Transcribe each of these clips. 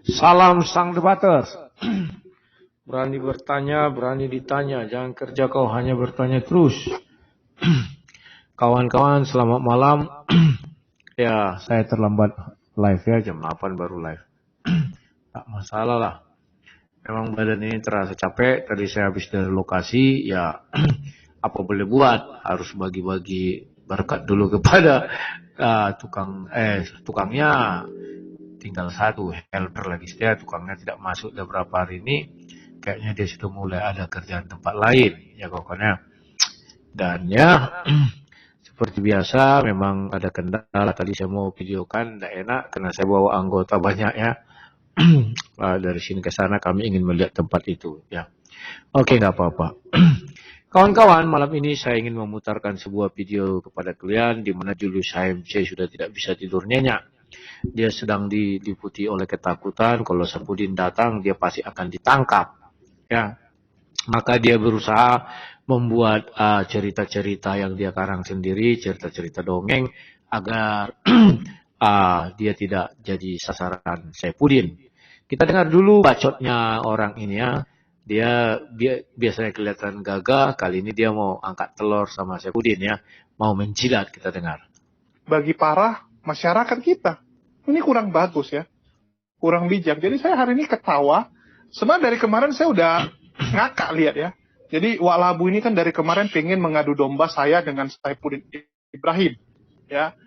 Salam sang debaters. Berani bertanya, berani ditanya. Jangan kerja kau hanya bertanya terus. Kawan-kawan, selamat malam. Ya, saya terlambat live ya, jam 8 baru live. Tak masalah lah. Memang badan ini terasa capek. Tadi saya habis dari lokasi, ya apa boleh buat. Harus bagi-bagi berkat dulu kepada tukangnya. Tinggal satu helper lagi setia, tukangnya tidak masuk udah berapa hari ini, kayaknya dia sudah mulai ada kerjaan tempat lain ya pokoknya. Dan ya seperti biasa memang ada kendala. Tadi saya mau videokan tidak enak karena saya bawa anggota banyak ya. Dari sini ke sana kami ingin melihat tempat itu ya. Oke, nggak apa-apa. Kawan-kawan, malam ini saya ingin memutarkan sebuah video kepada kalian di mana Julius HMC sudah tidak bisa tidur nyenyak. Dia sedang diliputi oleh ketakutan kalau Sapudin datang dia pasti akan ditangkap ya. Maka dia berusaha membuat cerita-cerita yang dia karang sendiri, cerita-cerita dongeng agar dia tidak jadi sasaran Sapudin. Kita dengar dulu bacotnya orang ini ya. Dia biasanya kelihatan gagah, kali ini dia mau angkat telur sama Sapudin ya, mau menjilat. Kita dengar. Bagi para masyarakat kita ini kurang bagus ya, kurang bijak. Jadi saya hari ini ketawa. Sebenarnya dari kemarin saya udah ngakak lihat ya. Jadi Wak Labu ini kan dari kemarin pengen mengadu domba saya dengan Saifuddin Ibrahim. Ya,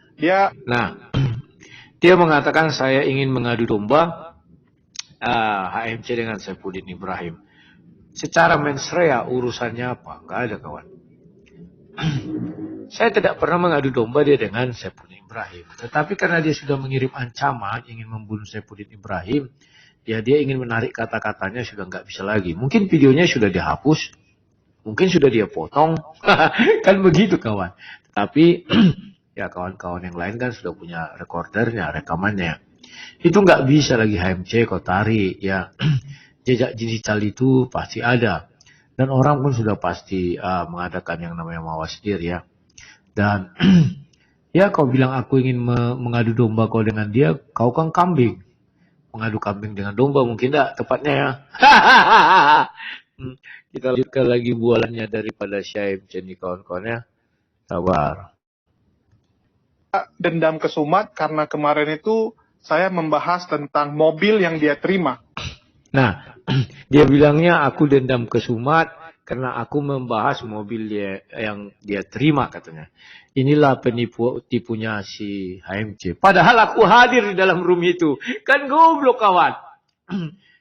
dia mengatakan saya ingin mengadu domba HMC dengan Saifuddin Ibrahim. Secara mensrea urusannya apa? Nggak ada kawan. Saya tidak pernah mengadu domba dia dengan Saifuddin Ibrahim. Tetapi karena dia sudah mengirim ancaman ingin membunuh Saifuddin Ibrahim, ya dia ingin menarik kata-katanya sudah nggak bisa lagi. Mungkin videonya sudah dihapus, mungkin sudah dia potong, kan begitu kawan. Tapi ya kawan-kawan yang lain kan sudah punya recordernya, rekamannya. Itu nggak bisa lagi HMC kau tarik ya. Jejak digital itu pasti ada. Dan orang pun sudah pasti mengadakan yang namanya mawasdir ya. Dan ya kau bilang aku ingin mengadu domba kau dengan dia, kau kan kambing. Mengadu kambing dengan domba mungkin tidak tepatnya ya. Kita lanjutkan lagi bualannya daripada Syaib jadi kawan-kawannya. Sabar. Dendam ke Sumat karena kemarin itu saya membahas tentang mobil yang dia terima. Nah, dia bilangnya aku dendam ke Sumat karena aku membahas mobil yang dia terima katanya. Inilah tipunya si HMC. Padahal aku hadir di dalam room itu. Kan goblok kawan.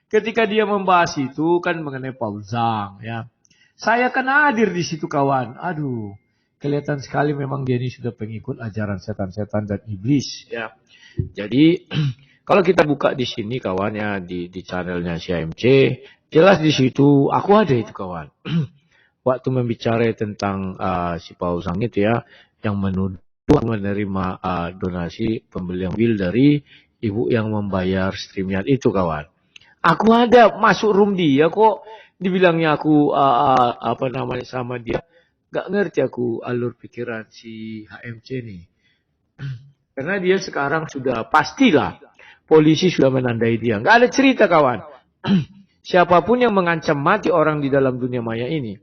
Ketika dia membahas itu kan mengenai Paul Zhang ya. Saya kan hadir di situ kawan. Aduh, kelihatan sekali memang dia ini sudah pengikut ajaran setan-setan dan iblis ya. Jadi kalau kita buka di sini kawan ya di channelnya si HMC, jelas di situ aku ada itu kawan. Waktu membicarakan tentang si Paul Zhang itu ya, yang menuduh menerima donasi pembelian mobil dari ibu yang membayar StreamYard itu kawan. Aku ada masuk room dia kok dibilangnya aku apa namanya sama dia. Gak ngerti aku alur pikiran si HMC nih. Karena dia sekarang sudah pastilah polisi sudah menandai dia. Gak ada cerita kawan. Siapapun yang mengancam mati orang di dalam dunia maya ini,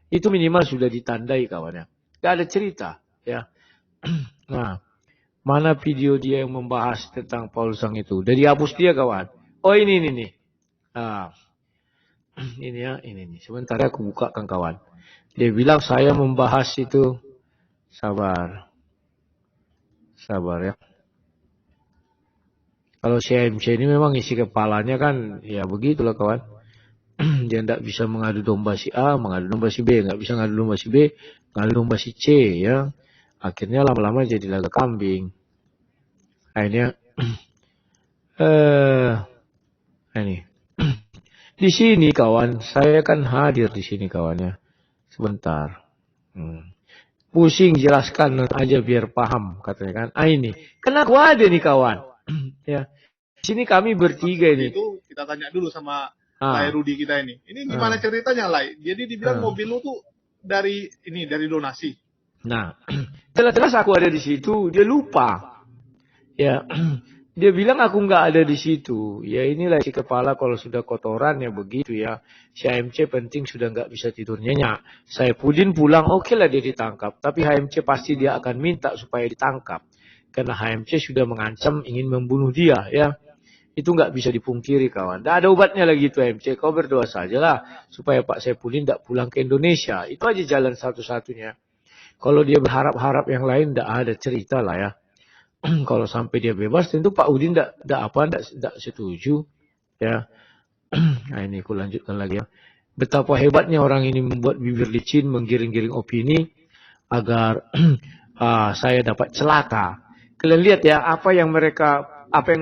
itu minimal sudah ditandai kawannya. Gak ada cerita ya. Nah, mana video dia yang membahas tentang Paul Zhang itu? Udah dihapus dia kawan. Oh ini nih. Nah, ini ya, ini nih. Sebentar aku bukakan kawan. Dia bilang saya membahas itu. Sabar ya. Kalau si HMC ini memang isi kepalanya kan, ya begitulah kawan. Dia tidak bisa mengadu domba si A, mengadu domba si B, nggak bisa mengadu domba si B, mengadu domba si C, ya. Akhirnya lama-lama jadi laga kambing. Akhirnya, ini. Di sini kawan, saya kan hadir di sini kawannya. Sebentar. Pusing jelaskan aja biar paham katanya kan. Ini. Kan aku ada nih kawan. Ya. Di sini kami bertiga ini. Itu kita tanya dulu sama Lai Rudi kita ini. Ini gimana ceritanya Lai? Jadi dibilang mobil lu tuh dari donasi. Nah, jelas-jelas aku ada di situ, dia lupa. Ya. Dia bilang aku nggak ada di situ. Ya inilah si kepala kalau sudah kotoran ya begitu ya. Si HMC penting sudah nggak bisa tidur nyenyak. Saifuddin pulang oke lah dia ditangkap. Tapi HMC pasti dia akan minta supaya ditangkap. Karena HMC sudah mengancam ingin membunuh dia ya. Itu nggak bisa dipungkiri kawan. Nggak ada obatnya lagi itu HMC. Kau berdoa sajalah supaya Pak Saifuddin tidak pulang ke Indonesia. Itu aja jalan satu-satunya. Kalau dia berharap-harap yang lain tidak ada cerita lah ya. Kalau sampai dia bebas tentu Pak Udin tidak setuju ya. Nah ini aku lanjutkan lagi ya. Betapa hebatnya orang ini membuat bibir licin, menggiring-giring opini agar saya dapat celaka. Kalian lihat ya apa yang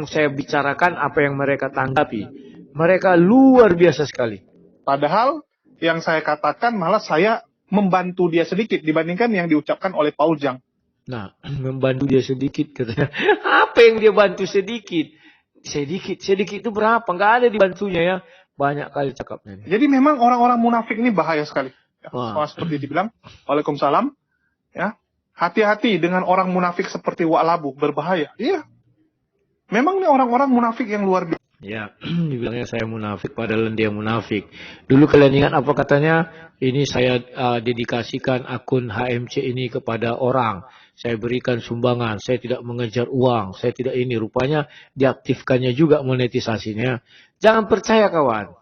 saya bicarakan, apa yang mereka tanggapi. Mereka luar biasa sekali. Padahal yang saya katakan malah saya membantu dia sedikit dibandingkan yang diucapkan oleh Paul Jang. Nah, membantu dia sedikit katanya. Apa yang dia bantu sedikit? Sedikit itu berapa? Nggak ada dibantunya ya. Banyak kali cakapnya. Jadi memang orang-orang munafik ini bahaya sekali. Ya, seperti dibilang, Waalaikumsalam. Ya, hati-hati dengan orang munafik seperti Wa'labu, berbahaya. Iya. Memang nih orang-orang munafik yang luar biasa. Ya, dibilangnya saya munafik padahal dia munafik. Dulu kalian ingat apa katanya? Ini saya dedikasikan akun HMC ini kepada orang. Saya berikan sumbangan, saya tidak mengejar uang, saya tidak ini. Rupanya diaktifkannya juga monetisasinya. Jangan percaya kawan.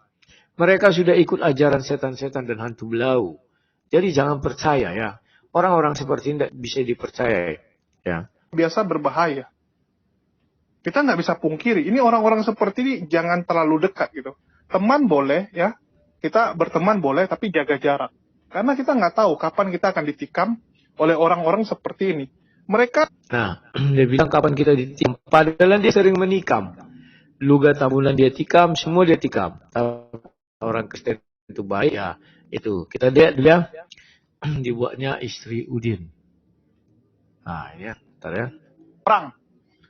Mereka sudah ikut ajaran setan-setan dan hantu belau. Jadi jangan percaya ya. Orang-orang seperti ini tidak bisa dipercaya. Ya. Biasa berbahaya. Kita nggak bisa pungkiri. Ini orang-orang seperti ini jangan terlalu dekat gitu. Teman boleh ya. Kita berteman boleh tapi jaga jarak. Karena kita nggak tahu kapan kita akan ditikam oleh orang-orang seperti ini. Mereka... Nah, dia bilang kapan kita ditikam. Padahal dia sering menikam. Luga tabunan dia tikam, semua dia tikam. Orang Kristen itu baik ya. Itu. Kita lihat dia dibuatnya istri Udin. Nah, ini ya. Bentar ya. Perang.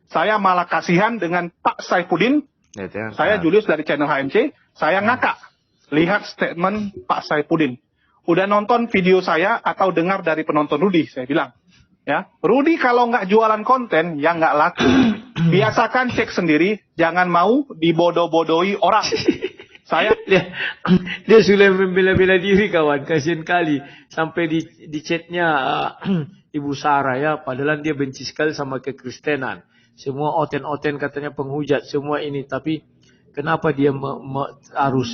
Saya malah kasihan dengan Pak Saifuddin. Ya. Saya Julius dari channel HMC. Saya ngakak. Lihat statement Pak Saifuddin. Udah nonton video saya atau dengar dari penonton Rudi, saya bilang. Ya, Rudi kalau nggak jualan konten, ya nggak laku. Biasakan cek sendiri, jangan mau dibodoh-bodohi orang. Dia sudah membela-bela diri kawan, kasihan kali. Sampai di chatnya Ibu Sarah ya, padahal dia benci sekali sama kekristenan. Semua oten-oten katanya penghujat, semua ini. Tapi kenapa dia harus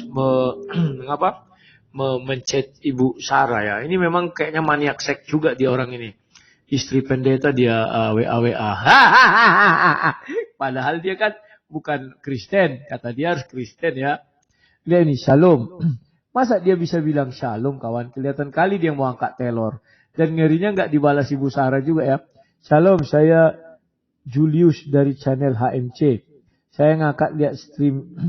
mencet Ibu Sarah ya. Ini memang kayaknya maniak seks juga dia orang ini. Istri pendeta dia WA. Padahal dia kan bukan Kristen. Kata dia harus Kristen ya. Dia ini shalom. Masa dia bisa bilang shalom kawan. Kelihatan kali dia mau angkat telur. Dan ngerinya nggak dibalas Ibu Sarah juga ya. Shalom, saya Julius dari channel HMC. Saya ngangkat lihat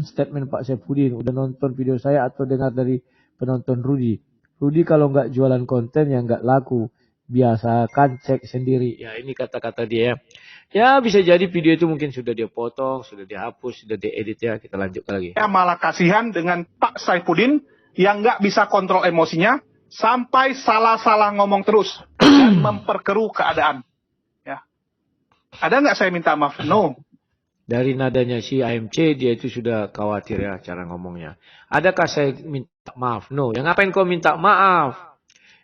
statement Pak Saifuddin. Udah nonton video saya atau dengar dari penonton Rudi. Rudi kalau nggak jualan konten ya nggak laku. Biasakan cek sendiri. Ya ini kata-kata dia. Ya bisa jadi video itu mungkin sudah dia potong, sudah dihapus, sudah diedit ya. Kita lanjut lagi. Saya malah kasihan dengan Pak Saifuddin yang nggak bisa kontrol emosinya sampai salah-salah ngomong terus dan memperkeruh keadaan. Ya. Ada nggak saya minta maaf? No. Dari nadanya si AMC, dia itu sudah khawatir ya cara ngomongnya. Adakah saya minta maaf? No. Yang ngapain kau minta maaf?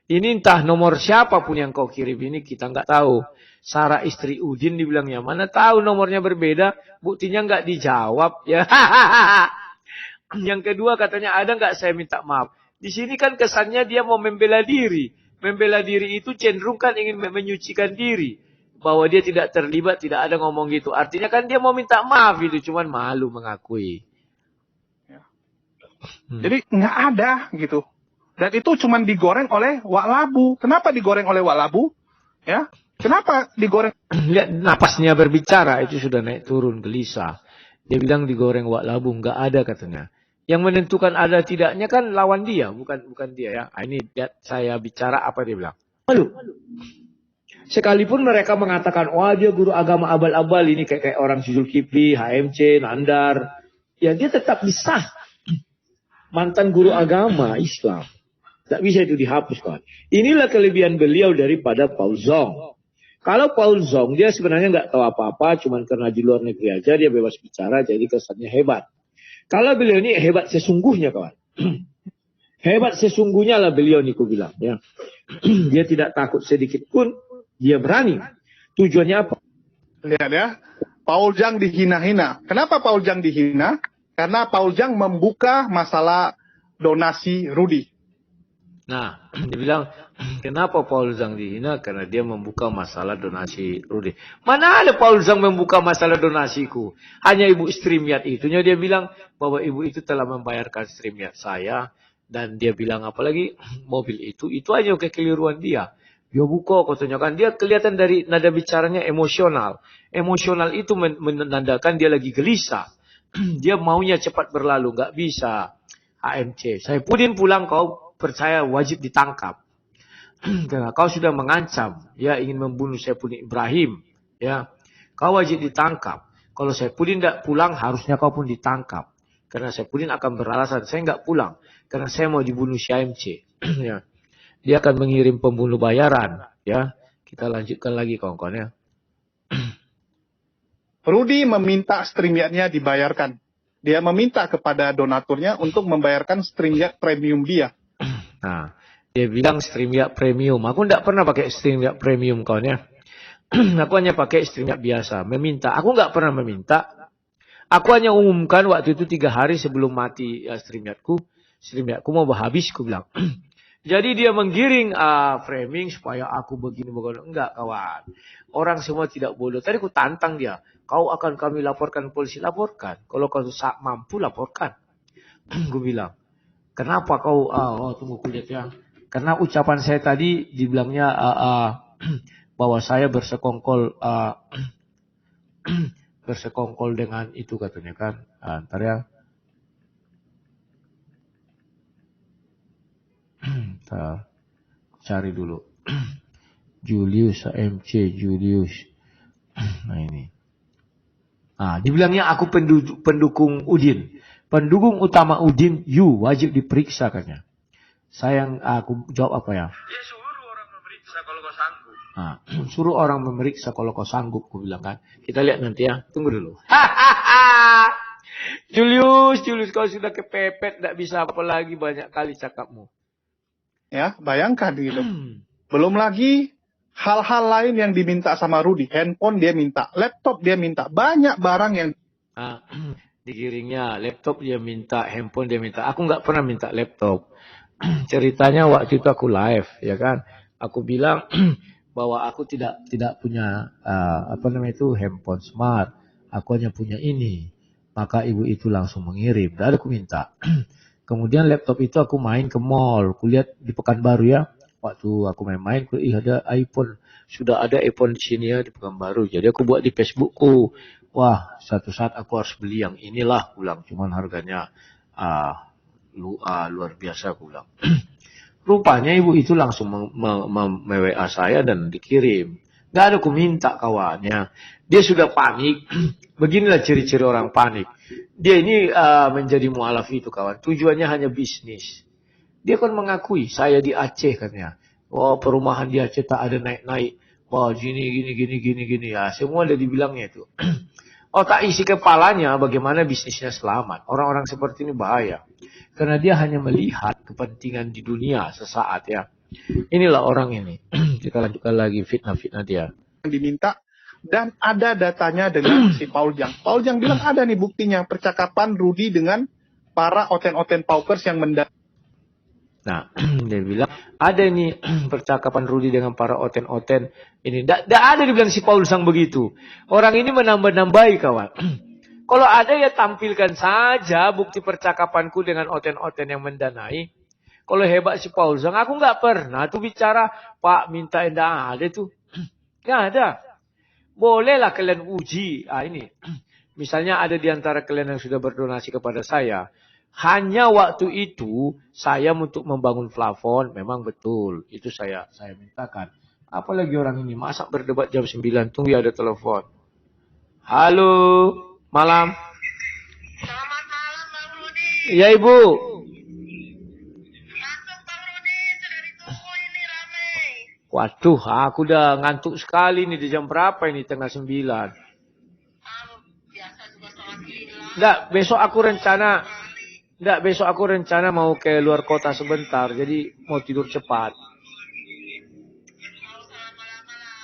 Ini entah nomor siapapun yang kau kirim ini kita nggak tahu. Sarah istri Udin dibilangnya, mana tahu nomornya berbeda, buktinya nggak dijawab. Ya. Yang kedua katanya ada nggak saya minta maaf? Di sini kan kesannya dia mau membela diri. Membela diri itu cenderung kan ingin menyucikan diri. Bahwa dia tidak terlibat, tidak ada ngomong gitu. Artinya kan dia mau minta maaf itu, cuman malu mengakui. Ya. Jadi nggak ada gitu. Dan itu cuman digoreng oleh Wa'labu. Kenapa digoreng oleh Wa'labu? Ya, kenapa digoreng? Lihat napasnya berbicara itu sudah naik turun gelisah. Dia bilang digoreng Wa'labu, nggak ada katanya. Yang menentukan ada tidaknya kan lawan dia, bukan dia ya. Ini lihat saya bicara apa dia bilang. Malu. Sekalipun mereka mengatakan, wah dia guru agama abal-abal, ini kayak orang si Zulkifli, HMC, Nandar. Ya dia tetap bisa. Mantan guru agama Islam. Tak bisa itu dihapus kawan. Inilah kelebihan beliau daripada Paul Zong. Kalau Paul Zong, dia sebenarnya nggak tahu apa-apa, cuman karena di luar negeri aja dia bebas bicara, jadi kesannya hebat. Kalau beliau ini hebat sesungguhnya, kawan. Hebat sesungguhnya lah beliau ini, ku bilang. Ya. Dia tidak takut sedikit pun, dia berani. Tujuannya apa? Lihat ya, Paul Zhang dihina-hina. Kenapa Paul Zhang dihina? Karena Paul Zhang membuka masalah donasi Rudy. Nah, dia bilang, kenapa Paul Zhang dihina? Karena dia membuka masalah donasi Rudy. Mana ada Paul Zhang membuka masalah donasiku? Hanya ibu StreamYard itunya dia bilang bahwa ibu itu telah membayarkan StreamYard saya. Dan dia bilang apalagi mobil itu aja kekeliruan dia. Dia buka katanya kan. Dia kelihatan dari nada bicaranya emosional. Emosional itu menandakan dia lagi gelisah. Dia maunya cepat berlalu. Nggak bisa. HMC. Saya pudin pulang kau percaya wajib ditangkap. Karena kau sudah mengancam. Ya ingin membunuh Saifuddin Ibrahim. Ya. Kau wajib ditangkap. Kalau Saifuddin tidak pulang harusnya kau pun ditangkap. Karena Saifuddin akan beralasan saya nggak pulang. Karena saya mau dibunuh HMC. Ya. Dia akan mengirim pembunuh bayaran. Ya. Kita lanjutkan lagi kawan-kawan ya. Rudy meminta StreamYard-nya dibayarkan. Dia meminta kepada donaturnya untuk membayarkan StreamYard premium dia. Nah, dia bilang StreamYard premium. Aku tidak pernah pakai StreamYard premium kawan ya. Aku hanya pakai StreamYard biasa. Meminta. Aku nggak pernah meminta. Aku hanya umumkan waktu itu 3 hari sebelum mati StreamYardku. StreamYardku mau habis, aku bilang. Jadi dia menggiring framing supaya aku begini. Enggak kawan. Orang semua tidak bodoh. Tadi aku tantang dia. Kau akan kami laporkan polisi. Laporkan. Kalau kau mampu laporkan. Gue bilang. Kenapa kau, tunggu kulihat ya. Karena ucapan saya tadi dibilangnya bahwa saya bersekongkol bersekongkol dengan itu katanya kan. Ntar ya. Ntar cari dulu. Julius AMC Julius. Nah ini. Dibilangnya aku pendukung Udin. Pendukung utama Udin, wajib diperiksa katanya. Aku jawab apa ya? Dia suruh orang memeriksa kalau kau sanggup. Suruh orang memeriksa kalau kau sanggup, aku bilang kan. Kita lihat nanti ya. Tunggu dulu. Julius, kau sudah kepepet, tidak bisa apa lagi, banyak kali cakapmu. Ya, bayangkan gitu. Belum lagi hal-hal lain yang diminta sama Rudy. Handphone dia minta, laptop dia minta, banyak barang yang digiringnya. Laptop dia minta, handphone dia minta. Aku nggak pernah minta laptop. Ceritanya waktu itu aku live, ya kan. Aku bilang bahwa aku tidak punya handphone smart. Aku hanya punya ini. Maka ibu itu langsung mengirim. Dan aku minta. Kemudian laptop itu aku main ke mall. Kulihat di Pekanbaru ya. Waktu aku main-main, ada iPhone. Sudah ada iPhone di sini ya di Pekanbaru. Jadi aku buat di Facebookku. Wah, satu saat aku harus beli yang inilah, pulang. Cuman harganya luar biasa, aku bilang. Rupanya ibu itu langsung me-WA saya dan dikirim. Gak ada aku minta kawannya. Dia sudah panik. Beginilah ciri-ciri orang panik. Dia ini menjadi mualaf itu kawan. Tujuannya hanya bisnis. Dia kan mengakui saya di Aceh katanya. Oh, perumahan di Aceh tak ada naik-naik. Wah, gini. Ya, semua ada dibilangnya itu. Tak isi kepalanya bagaimana bisnisnya selamat. Orang-orang seperti ini bahaya. Karena dia hanya melihat kepentingan di dunia sesaat ya. Inilah orang ini. Kita lanjutkan lagi fitnah-fitnah dia. Diminta dan ada datanya dengan si Paul Zhang. Paul Zhang bilang ada nih buktinya percakapan Rudy dengan para oten-oten paupers yang Nah, dia bilang ada nih percakapan Rudy dengan para oten-oten ini. Tidak ada dibilang si Paul Zhang begitu. Orang ini menambah-nambahi kawan. Kalau ada ya tampilkan saja bukti percakapanku dengan oten-oten yang mendanai. Kalau hebat si Paul Zhang, aku nggak pernah tuh bicara, Pak minta enggak ada tuh. Nggak ada. Bolehlah kalian uji. Ini. Misalnya ada di antara kalian yang sudah berdonasi kepada saya. Hanya waktu itu saya untuk membangun plafon, memang betul. Itu saya mintakan. Apalagi orang ini, masa berdebat jam 9, tunggu ya ada telepon. Halo, malam. Selamat malam Bang Rudi. Ya Ibu. Masuk Bang Rudi, sudah ditunggu ini ramai. Waduh, aku udah ngantuk sekali nih. Di jam berapa ini? Tengah 9. Biasa juga sholat lillah. Besok aku rencana mau ke luar kota sebentar. Jadi mau tidur cepat. Mau usah lama-lama lah.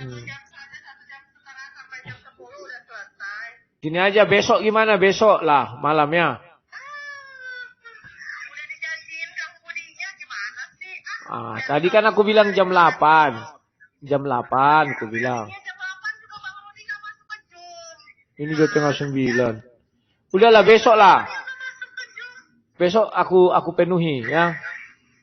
1 jam saja, 1 jam setengah sampai jam 10 udah selesai. Gini aja, besok gimana? Besok lah, malamnya. Udah dijanjiin kamu budinya gimana sih? Tadi kan aku bilang jam 8. Jam 8 aku bilang. Jam 8 juga Bang Rudi nggak masuk ke Zoom. Ini udah tengah 9. Udahlah, besok lah. Nggak masuk ke Zoom. Besok aku penuhi ya.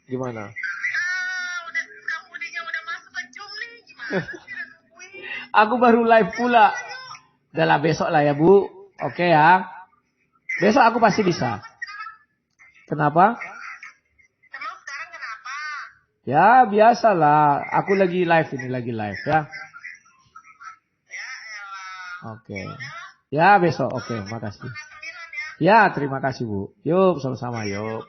Gimana? Udah kamu budinya udah masuk ke Zoom nih. Gimana sih udah nungguin? Aku baru live pula. Udahlah, besok lah ya, Bu. Oke ya. Besok aku pasti bisa. Kenapa? Emang sekarang kenapa? Ya, biasalah. Aku lagi live ya. Ya elah. Oke. Ya, besok. Oke, makasih. 9 ya. Ya, terima kasih, Bu. Yuk, sama-sama, yuk.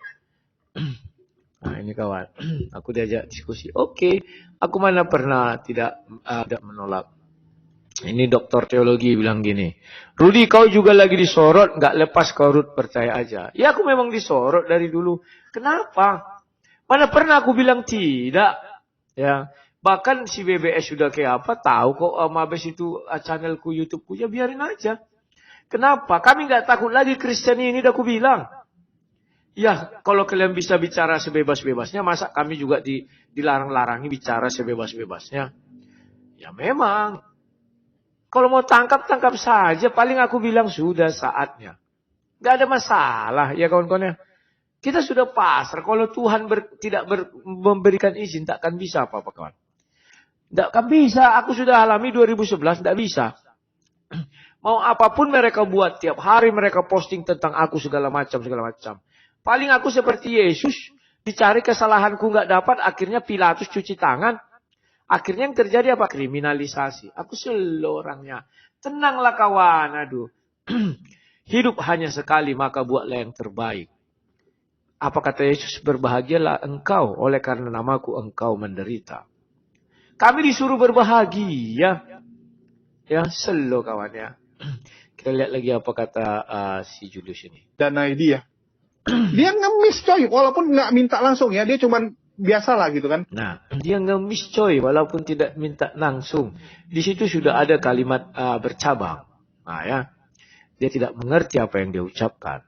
Nah, ini kawan. Aku diajak diskusi. Oke. Aku mana pernah tidak menolak. Ini doktor teologi bilang gini. Rudi, kau juga lagi disorot. Nggak lepas kau, Rud, percaya aja. Ya, aku memang disorot dari dulu. Kenapa? Mana pernah aku bilang tidak. Ya. Bahkan si BBS sudah kayak apa. Tahu kok Mabes itu channelku, YouTubeku. Ya, biarin aja. Kenapa? Kami nggak takut lagi Kristen ini, udah aku bilang. Ya, kalau kalian bisa bicara sebebas-bebasnya, masa kami juga dilarang-larangi bicara sebebas-bebasnya? Ya memang. Kalau mau tangkap saja. Paling aku bilang sudah saatnya. Nggak ada masalah ya kawan-kawan ya. Kita sudah pasrah. Kalau Tuhan tidak memberikan izin, takkan bisa apa-apa kawan. Tidak akan bisa. Aku sudah alami 2011, tidak bisa. Mau apapun mereka buat, tiap hari mereka posting tentang aku segala macam. Paling aku seperti Yesus, dicari kesalahanku nggak dapat, akhirnya Pilatus cuci tangan. Akhirnya yang terjadi apa? Kriminalisasi. Aku slow orangnya. Tenanglah kawan, aduh. Hidup hanya sekali, maka buatlah yang terbaik. Apa kata Yesus? Berbahagialah engkau, oleh karena namaku engkau menderita. Kami disuruh berbahagia. Ya, slow kawan ya. Kita lihat lagi apa kata si Julius ini. Dana dia. Dia ngemis coy, walaupun nggak minta langsung ya, dia cuman biasa lah gitu kan. Nah, dia ngemis coy, walaupun tidak minta langsung. Di situ sudah ada kalimat bercabang. Nah ya, dia tidak mengerti apa yang dia ucapkan.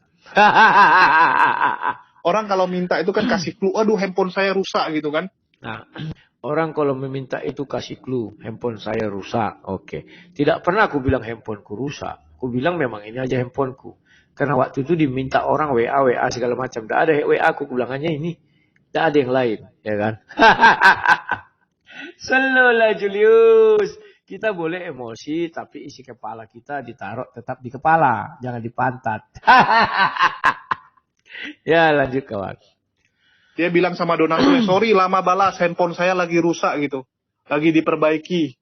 Orang kalau minta itu kan kasih clue, aduh handphone saya rusak gitu kan. Nah, orang kalau meminta itu kasih clue, handphone saya rusak. Oke. Tidak pernah aku bilang handphoneku rusak. Aku bilang memang ini aja handphoneku. Karena waktu itu diminta orang WA segala macam. Tidak ada WA aku bilangannya ini. Tidak ada yang lain. Ya kan? Selalu Julius. Kita boleh emosi, tapi isi kepala kita ditaruh tetap di kepala. Jangan di pantat. Ya, lanjut kawan. Dia bilang sama donaturnya, sorry lama balas, handphone saya lagi rusak gitu. Lagi diperbaiki.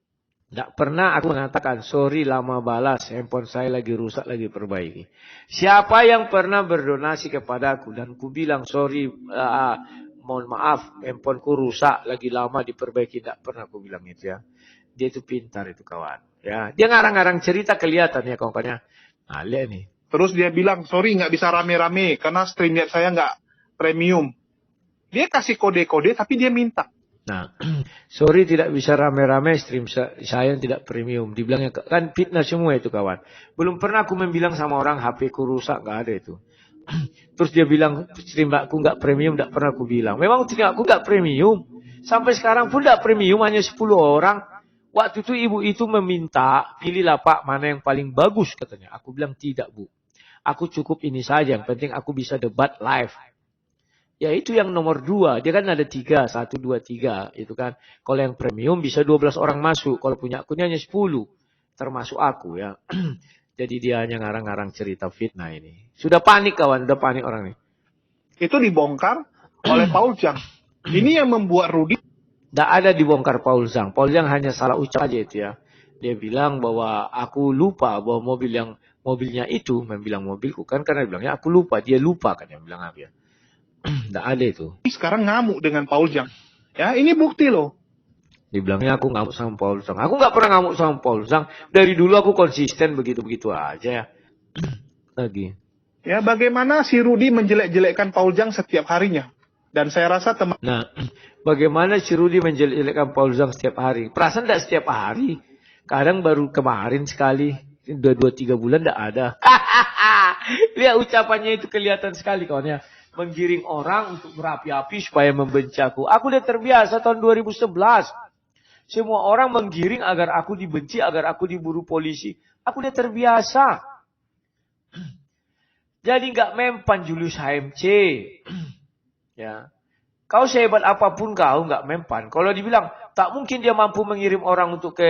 Tidak pernah aku mengatakan, sorry lama balas, handphone saya lagi rusak, lagi perbaiki. Siapa yang pernah berdonasi kepadaku dan ku bilang, sorry, mohon maaf, handphoneku rusak, lagi lama diperbaiki. Tidak pernah aku bilang itu ya. Dia itu pintar itu kawan. Ya, dia ngarang-ngarang cerita kelihatan ya kawan-kawannya. Nah, lihat nih. Terus dia bilang, sorry nggak bisa rame-rame, karena StreamYard saya nggak premium. Dia kasih kode-kode, tapi dia minta. Nah, sorry tidak bisa rame-rame, stream saya tidak premium. Dibilangnya kan fitnah semua itu kawan. Belum pernah aku membilang sama orang HP ku rusak, nggak ada itu. Terus dia bilang stream aku nggak premium, nggak pernah aku bilang. Memang stream aku nggak premium. Sampai sekarang pun nggak premium, hanya 10 orang. Waktu itu ibu itu meminta, pilihlah Pak mana yang paling bagus katanya. Aku bilang tidak Bu. Aku cukup ini saja, yang penting aku bisa debat live. Ya itu yang nomor 2. Dia kan ada 3. 1, 2, 3. Itu kan. Kalau yang premium bisa 12 orang masuk. Kalau punya akunnya hanya 10. Termasuk aku ya. Jadi dia hanya ngarang-ngarang cerita fitnah ini. Sudah panik kawan. Sudah panik orang ini. Itu dibongkar oleh Paul Zhang. Ini yang membuat Rudi. Tidak ada dibongkar Paul Zhang. Paul Zhang hanya salah ucap aja itu ya. Dia bilang bahwa aku lupa bahwa mobilnya itu. Membilang mobilku kan. Karena dia bilangnya aku lupa. Dia lupa kan yang bilang apa ya. Tidak ada itu. Sekarang ngamuk dengan Paul Zhang. Ya, ini bukti loh. Dibilangnya aku ngamuk sama Paul Zhang. Aku nggak pernah ngamuk sama Paul Zhang. Dari dulu aku konsisten begitu-begitu aja ya. Lagi. Ya, bagaimana si Rudy menjelek-jelekkan Paul Zhang setiap harinya. Dan saya rasa teman Nah, bagaimana si Rudy menjelek-jelekkan Paul Zhang setiap hari? Perasaan tidak setiap hari. Kadang baru kemarin sekali. 2-3 bulan tidak ada. Lihat ucapannya itu kelihatan sekali kawan ya. Menggiring orang untuk berapi-api supaya membenci aku. Aku udah terbiasa tahun 2011. Semua orang menggiring agar aku dibenci, agar aku diburu polisi. Aku udah terbiasa. Jadi nggak mempan Julius HMC. Ya. Kau sehebat apapun kau nggak mempan. Kalau dibilang tak mungkin dia mampu mengirim orang untuk ke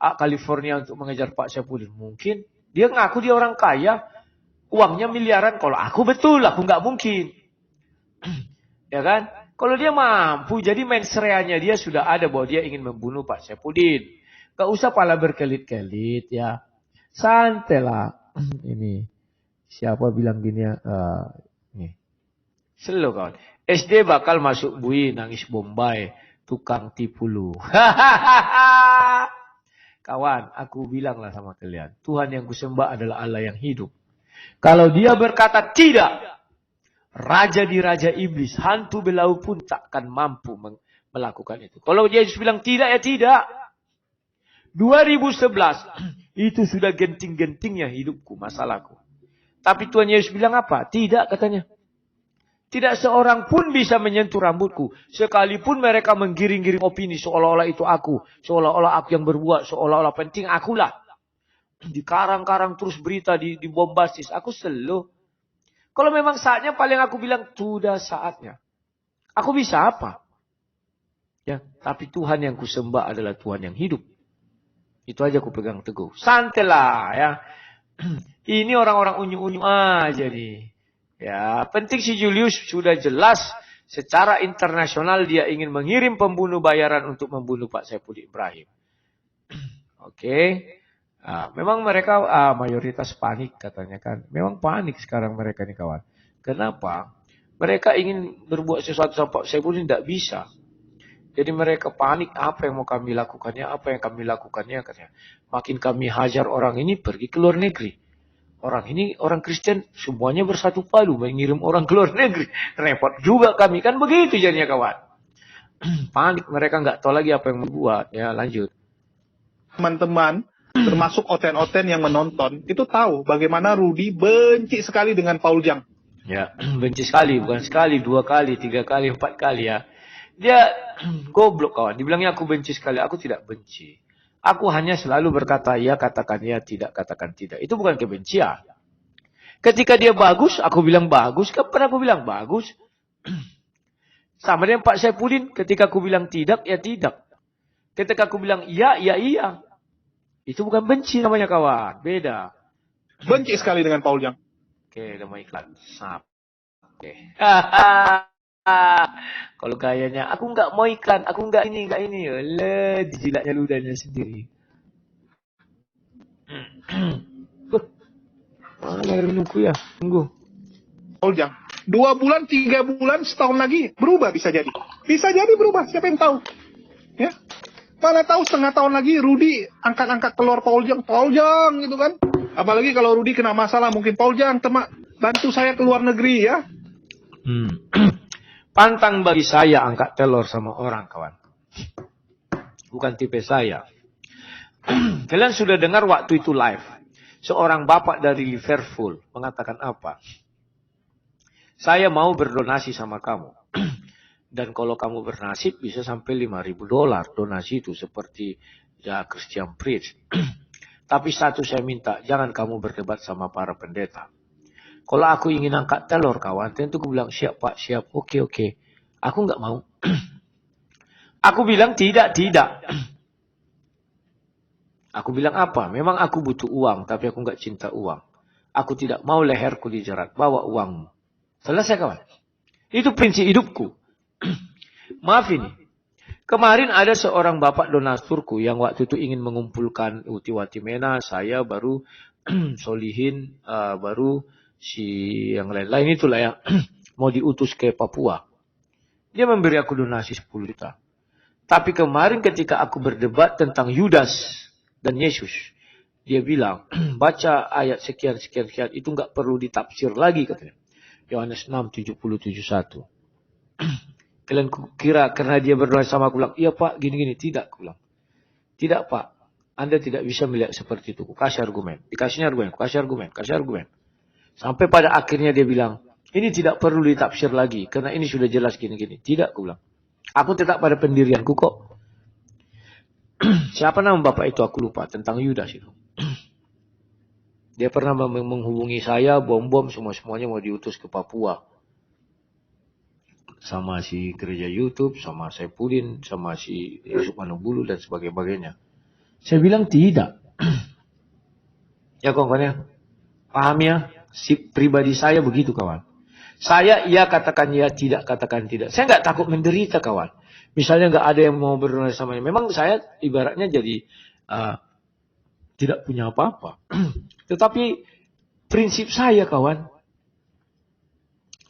California untuk mengejar Pak Saipudin. Mungkin. Dia ngaku dia orang kaya. Uangnya miliaran. Kalau aku betul, aku nggak mungkin. Ya kan? Kalau dia mampu, jadi mensreanya dia sudah ada bahwa dia ingin membunuh Pak Saipudin. Gak usah pala berkelit-kelit ya. Santai lah. Ini. Siapa bilang gini ya? Nih. Selo kawan. SD bakal masuk bui, nangis Bombay. Tukang tipu lu. Kawan, aku bilanglah sama kalian. Tuhan yang kusembah adalah Allah yang hidup. Kalau dia berkata tidak. Raja di raja iblis, hantu belau pun takkan mampu melakukan itu. Kalau Yesus bilang tidak, ya tidak. 2011, itu sudah genting-gentingnya hidupku, masalahku. Tapi Tuhan Yesus bilang apa? Tidak katanya. Tidak seorang pun bisa menyentuh rambutku. Sekalipun mereka menggiring-giring opini seolah-olah itu aku. Seolah-olah aku yang berbuat, seolah-olah penting akulah. Di karang-karang terus berita, di bombastis. Aku selalu. Kalau memang saatnya paling aku bilang, sudah saatnya. Aku bisa apa? Ya, tapi Tuhan yang kusembah adalah Tuhan yang hidup. Itu aja aku pegang teguh. Santailah ya. Ini orang-orang unyu-unyu aja nih. Ya, penting si Julius sudah jelas secara internasional dia ingin mengirim pembunuh bayaran untuk membunuh Pak Saipudin Ibrahim. Oke. Nah, memang mereka mayoritas panik katanya kan. Memang panik sekarang mereka nih kawan. Kenapa? Mereka ingin berbuat sesuatu sama Pak Saipudin tidak bisa. Jadi mereka panik apa yang mau kami lakukannya, apa yang kami lakukannya katanya. Makin kami hajar orang ini pergi ke luar negeri. Orang ini orang Kristen semuanya bersatu padu mengirim orang ke luar negeri. Repot juga kami kan begitu jadinya kawan. Panik mereka nggak tahu lagi apa yang membuat. Ya lanjut. teman-teman, termasuk oten-oten yang menonton, itu tahu bagaimana Rudy benci sekali dengan Paul Zhang. Ya, benci sekali, bukan sekali, 2 kali, 3 kali, 4 kali ya. Dia goblok kawan. Dibilangnya aku benci sekali, aku tidak benci. Aku hanya selalu berkata ya, katakan ya, tidak, katakan tidak. Itu bukan kebencian. Ketika dia bagus, aku bilang bagus. Kapan aku bilang bagus? Sama dengan Pak Saipudin. Ketika aku bilang tidak, ya tidak. Ketika aku bilang iya, ya iya. Itu bukan benci namanya kawan. Beda. Benci sekali dengan Paul Zhang. Oke, udah mau iklan. Sap. Oke. Kalau kayaknya, aku nggak mau iklan, aku nggak ini. Alah, dijilatnya ludahnya sendiri. Mana air minumku ya? Tunggu. Paul Zhang. 2 bulan, 3 bulan, setahun lagi berubah bisa jadi. Bisa jadi berubah, siapa yang tahu? Ya. Mana tahu setengah tahun lagi Rudy angkat-angkat keluar Paul Zhang gitu kan. Apalagi kalau Rudy kena masalah, mungkin Paul Zhang, bantu saya ke luar negeri ya. Pantang bagi saya angkat telur sama orang kawan. Bukan tipe saya. Kalian sudah dengar waktu itu live. Seorang bapak dari Liverpool mengatakan apa? Saya mau berdonasi sama kamu. Dan kalau kamu bernasib bisa sampai $5.000 donasi itu seperti ya Christian Preach. Tapi satu saya minta, jangan kamu berdebat sama para pendeta. Kalau aku ingin angkat telur kawan, tentu aku bilang siap pak, siap, oke. Aku nggak mau. Aku bilang tidak. Aku bilang apa? Memang aku butuh uang, tapi aku nggak cinta uang. Aku tidak mau leherku dijerat, bawa uangmu. Selesai kawan. Itu prinsip hidupku. Maaf ini. Kemarin ada seorang bapak donaturku yang waktu itu ingin mengumpulkan Uti Watimena, saya baru Solihin, baru si yang lain-lain itulah yang mau diutus ke Papua. Dia memberi aku donasi 10 juta. Tapi kemarin ketika aku berdebat tentang Yudas dan Yesus, dia bilang, baca ayat sekian-sekian itu nggak perlu ditafsir lagi katanya. Yohanes 6, 70, 71. Kalian kira karena dia berdoa sama aku bilang, iya Pak, gini-gini. Tidak, aku bilang. Tidak Pak, Anda tidak bisa melihat seperti itu. Kasih argumen. Dikasihnya argumen, kasih argumen. Sampai pada akhirnya dia bilang, ini tidak perlu ditafsir lagi. Karena ini sudah jelas gini-gini. Tidak, aku bilang. Aku tetap pada pendirianku kok. Siapa nama bapak itu aku lupa. Tentang Yudas itu. Dia pernah menghubungi saya, bom-bom semuanya mau diutus ke Papua. Sama si gereja YouTube, sama Saipudin, sama si Yusuf Manubulu dan sebagainya. Saya bilang tidak. Ya kawan ya, paham ya? Si pribadi saya begitu kawan. Saya iya katakan ya, tidak katakan tidak. Saya nggak takut menderita kawan. Misalnya nggak ada yang mau berdonasi sama saya. Memang saya ibaratnya jadi tidak punya apa-apa. Tetapi prinsip saya kawan,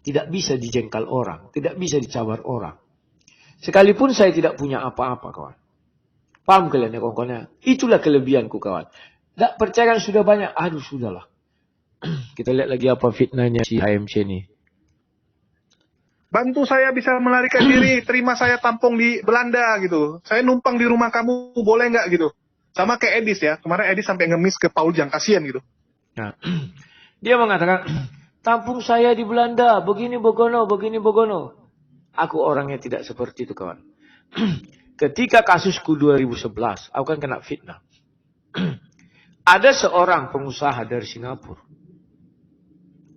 tidak bisa dijengkal orang, tidak bisa dicabar orang. Sekalipun saya tidak punya apa-apa kawan. Paham kalian ya kawan-kawannya? Itulah kelebihanku kawan. Tak percaya sudah banyak, aduh sudahlah. Kita lihat lagi apa fitnahnya si HMC ini. Bantu saya bisa melarikan diri, terima saya tampung di Belanda gitu. Saya numpang di rumah kamu, boleh nggak gitu? Sama kayak Edis ya, kemarin Edis sampai ngemis ke Paul Jang, kasihan gitu. Nah, dia mengatakan, tampung saya di Belanda, begini begono. Aku orangnya tidak seperti itu kawan. Ketika kasusku 2011, aku kan kena fitnah. Ada seorang pengusaha dari Singapura.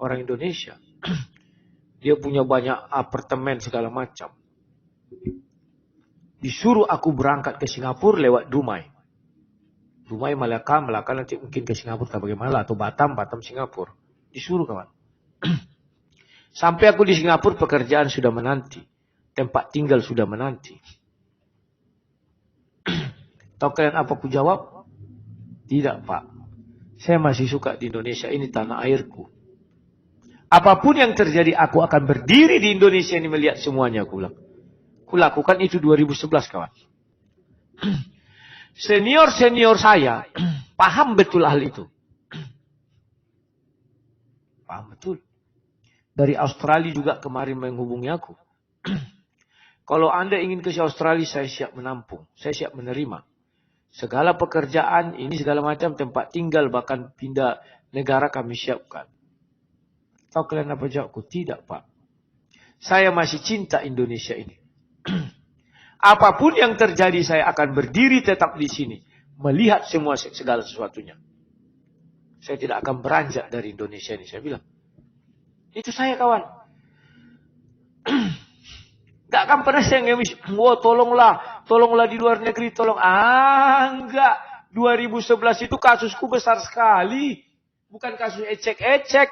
Orang Indonesia. Dia punya banyak apartemen segala macam. Disuruh aku berangkat ke Singapura lewat Dumai. Dumai Malaka nanti mungkin ke Singapura atau bagaimana. Atau Batam Singapura. Disuruh kawan. Sampai aku di Singapura pekerjaan sudah menanti. Tempat tinggal sudah menanti. Tahu kalian apa aku jawab? Tidak Pak. Saya masih suka di Indonesia, ini tanah airku. Apapun yang terjadi, aku akan berdiri di Indonesia ini melihat semuanya, aku bilang. Aku lakukan itu 2011, kawan. Senior saya paham betul hal itu. Paham betul. Dari Australia juga kemarin menghubungi aku. Kalau Anda ingin ke Australia, saya siap menampung. Saya siap menerima. Segala pekerjaan, ini segala macam, tempat tinggal, bahkan pindah negara kami siapkan. Tahu kalian apa jawabku? Tidak Pak. Saya masih cinta Indonesia ini. Apapun yang terjadi, saya akan berdiri tetap di sini. Melihat segala sesuatunya. Saya tidak akan beranjak dari Indonesia ini, saya bilang. Itu saya kawan. Gak akan pernah saya ngemis. Wah tolonglah di luar negeri, tolong. Enggak. 2011 itu kasusku besar sekali. Bukan kasus ecek-ecek.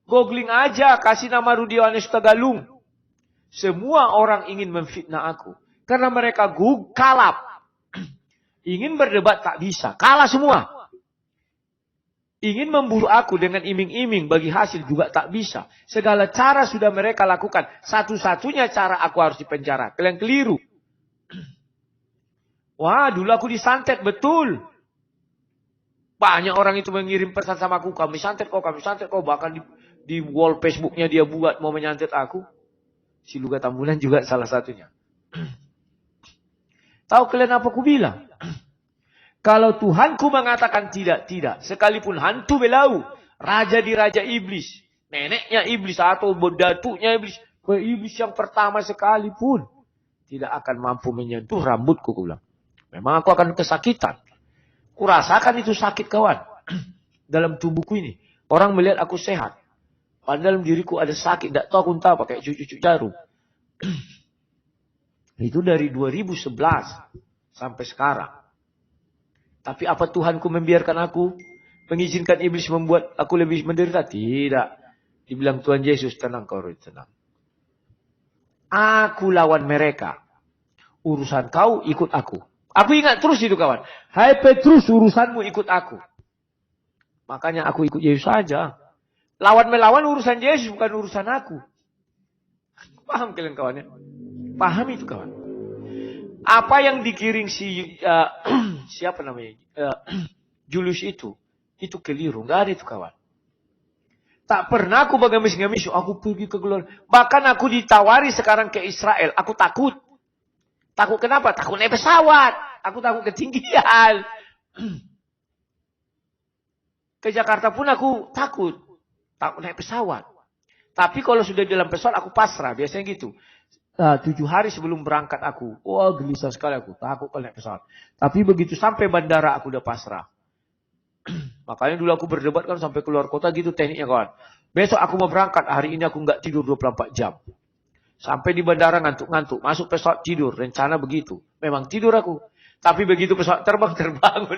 Googling aja, kasih nama Rudi Yohanes Tagalung. Semua orang ingin memfitnah aku. Karena mereka kalap. Ingin berdebat tak bisa. Kalah semua. Ingin memburu aku dengan iming-iming bagi hasil juga tak bisa. Segala cara sudah mereka lakukan. Satu-satunya cara aku harus dipenjara. Kalian keliru. Wah, dulu aku disantet, betul. Banyak orang itu mengirim pesan sama aku. Kami santet kok. Bahkan di wall Facebooknya dia buat mau menyantet aku. Si Luga Tambunan juga salah satunya. Tahu kalian apa aku bilang? Kalau Tuhanku mengatakan tidak. Sekalipun hantu belau. Raja di raja iblis. Neneknya iblis atau datuknya iblis. Iblis yang pertama sekalipun. Tidak akan mampu menyentuh rambutku. Aku bilang. Memang aku akan kesakitan. Kurasakan itu sakit kawan. Dalam tubuhku ini. Orang melihat aku sehat. Padahal dalam diriku ada sakit. Tak tahu aku entah pakai cucu jarum. Itu dari 2011 sampai sekarang. Tapi apa Tuhanku membiarkan aku? Mengizinkan iblis membuat aku lebih menderita? Tidak. Dibilang Tuhan Yesus, tenang kau, tenang. Aku lawan mereka. Urusan kau ikut aku. Aku ingat terus itu kawan. Hai Petrus, urusanmu ikut aku. Makanya aku ikut Yesus saja. Lawan melawan urusan Yesus, bukan urusan aku. Paham kalian kawannya? Paham itu kawan. Apa yang digiring siapa namanya? Julius itu keliru. Nggak ada itu kawan. Tak pernah aku bagamis-gamis, aku pergi ke gelar. Bahkan aku ditawari sekarang ke Israel. Aku takut. Takut kenapa? Takut naik pesawat. Aku takut ketinggian. Ke Jakarta pun aku takut. Takut naik pesawat. Tapi kalau sudah di dalam pesawat aku pasrah. Biasanya gitu. 7 hari sebelum berangkat aku. Wah gelisah sekali aku. Takut kalau naik pesawat. Tapi begitu sampai bandara aku udah pasrah. Makanya dulu aku berdebat kan sampai keluar kota gitu tekniknya kawan. Besok aku mau berangkat. Hari ini aku nggak tidur 24 jam. Sampai di bandara ngantuk-ngantuk. Masuk pesawat tidur. Rencana begitu. Memang tidur aku. Tapi begitu pesawat terbang terbangun.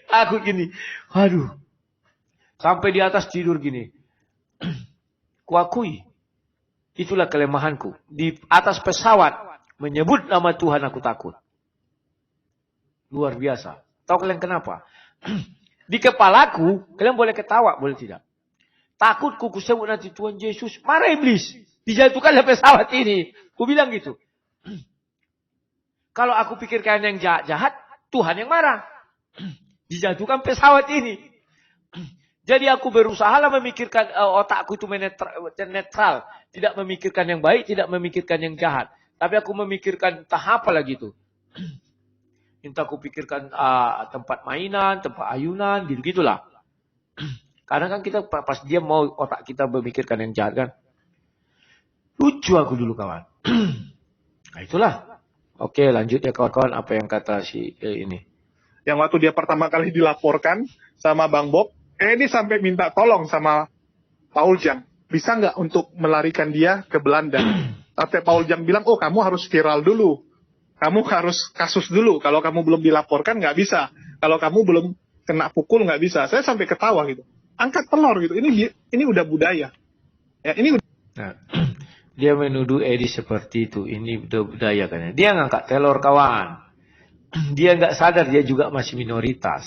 Aku gini. Aduh. Sampai di atas tidur gini. Kuakui. Itulah kelemahanku. Di atas pesawat. Menyebut nama Tuhan aku takut. Luar biasa. Tahu kalian kenapa? Di kepalaku, kalian boleh ketawa, boleh tidak. Takut ku sebut nanti Tuhan Yesus. Marah iblis. Dijatuhkan dari pesawat ini. Ku bilang gitu. Kalau aku pikirkan yang jahat, Tuhan yang marah. Dijatuhkan pesawat ini. Jadi aku berusaha lah memikirkan otakku itu netral. Tidak memikirkan yang baik, tidak memikirkan yang jahat. Tapi aku memikirkan entah apa lagi itu. Entah aku pikirkan tempat mainan, tempat ayunan, gitu-gitulah. Karena kan kita pas dia mau otak kita memikirkan yang jahat kan. Lucu aku dulu kawan. Nah itulah. Oke lanjut ya kawan-kawan apa yang kata si ini. Yang waktu dia pertama kali dilaporkan sama Bang Bob, ini sampai minta tolong sama Paul Jang. Bisa nggak untuk melarikan dia ke Belanda? Tapi Paul Jang bilang, oh kamu harus viral dulu. Kamu harus kasus dulu. Kalau kamu belum dilaporkan nggak bisa. Kalau kamu belum kena pukul nggak bisa. Saya sampai ketawa gitu. Angkat telur gitu. Ini udah budaya. Ya ini. Nah, dia menuduh Edi seperti itu. Ini udah budaya kan. Dia ngangkat telur kawan. Dia nggak sadar dia juga masih minoritas.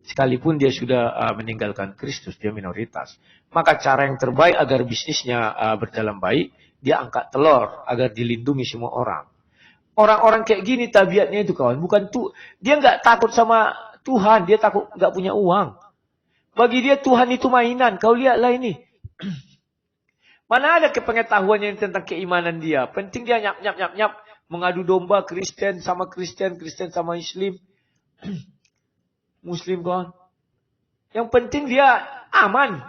Sekalipun dia sudah meninggalkan Kristus, dia minoritas. Maka cara yang terbaik agar bisnisnya berjalan baik, dia angkat telur agar dilindungi semua orang. Orang-orang kayak gini tabiatnya itu kawan, bukan tuh dia nggak takut sama Tuhan, dia takut nggak punya uang. Bagi dia Tuhan itu mainan. Kau lihatlah ini. Mana ada kepengetahuannya tentang keimanan dia? Penting dia nyap mengadu domba Kristen sama Kristen sama Muslim. Muslim kawan. Yang penting dia aman.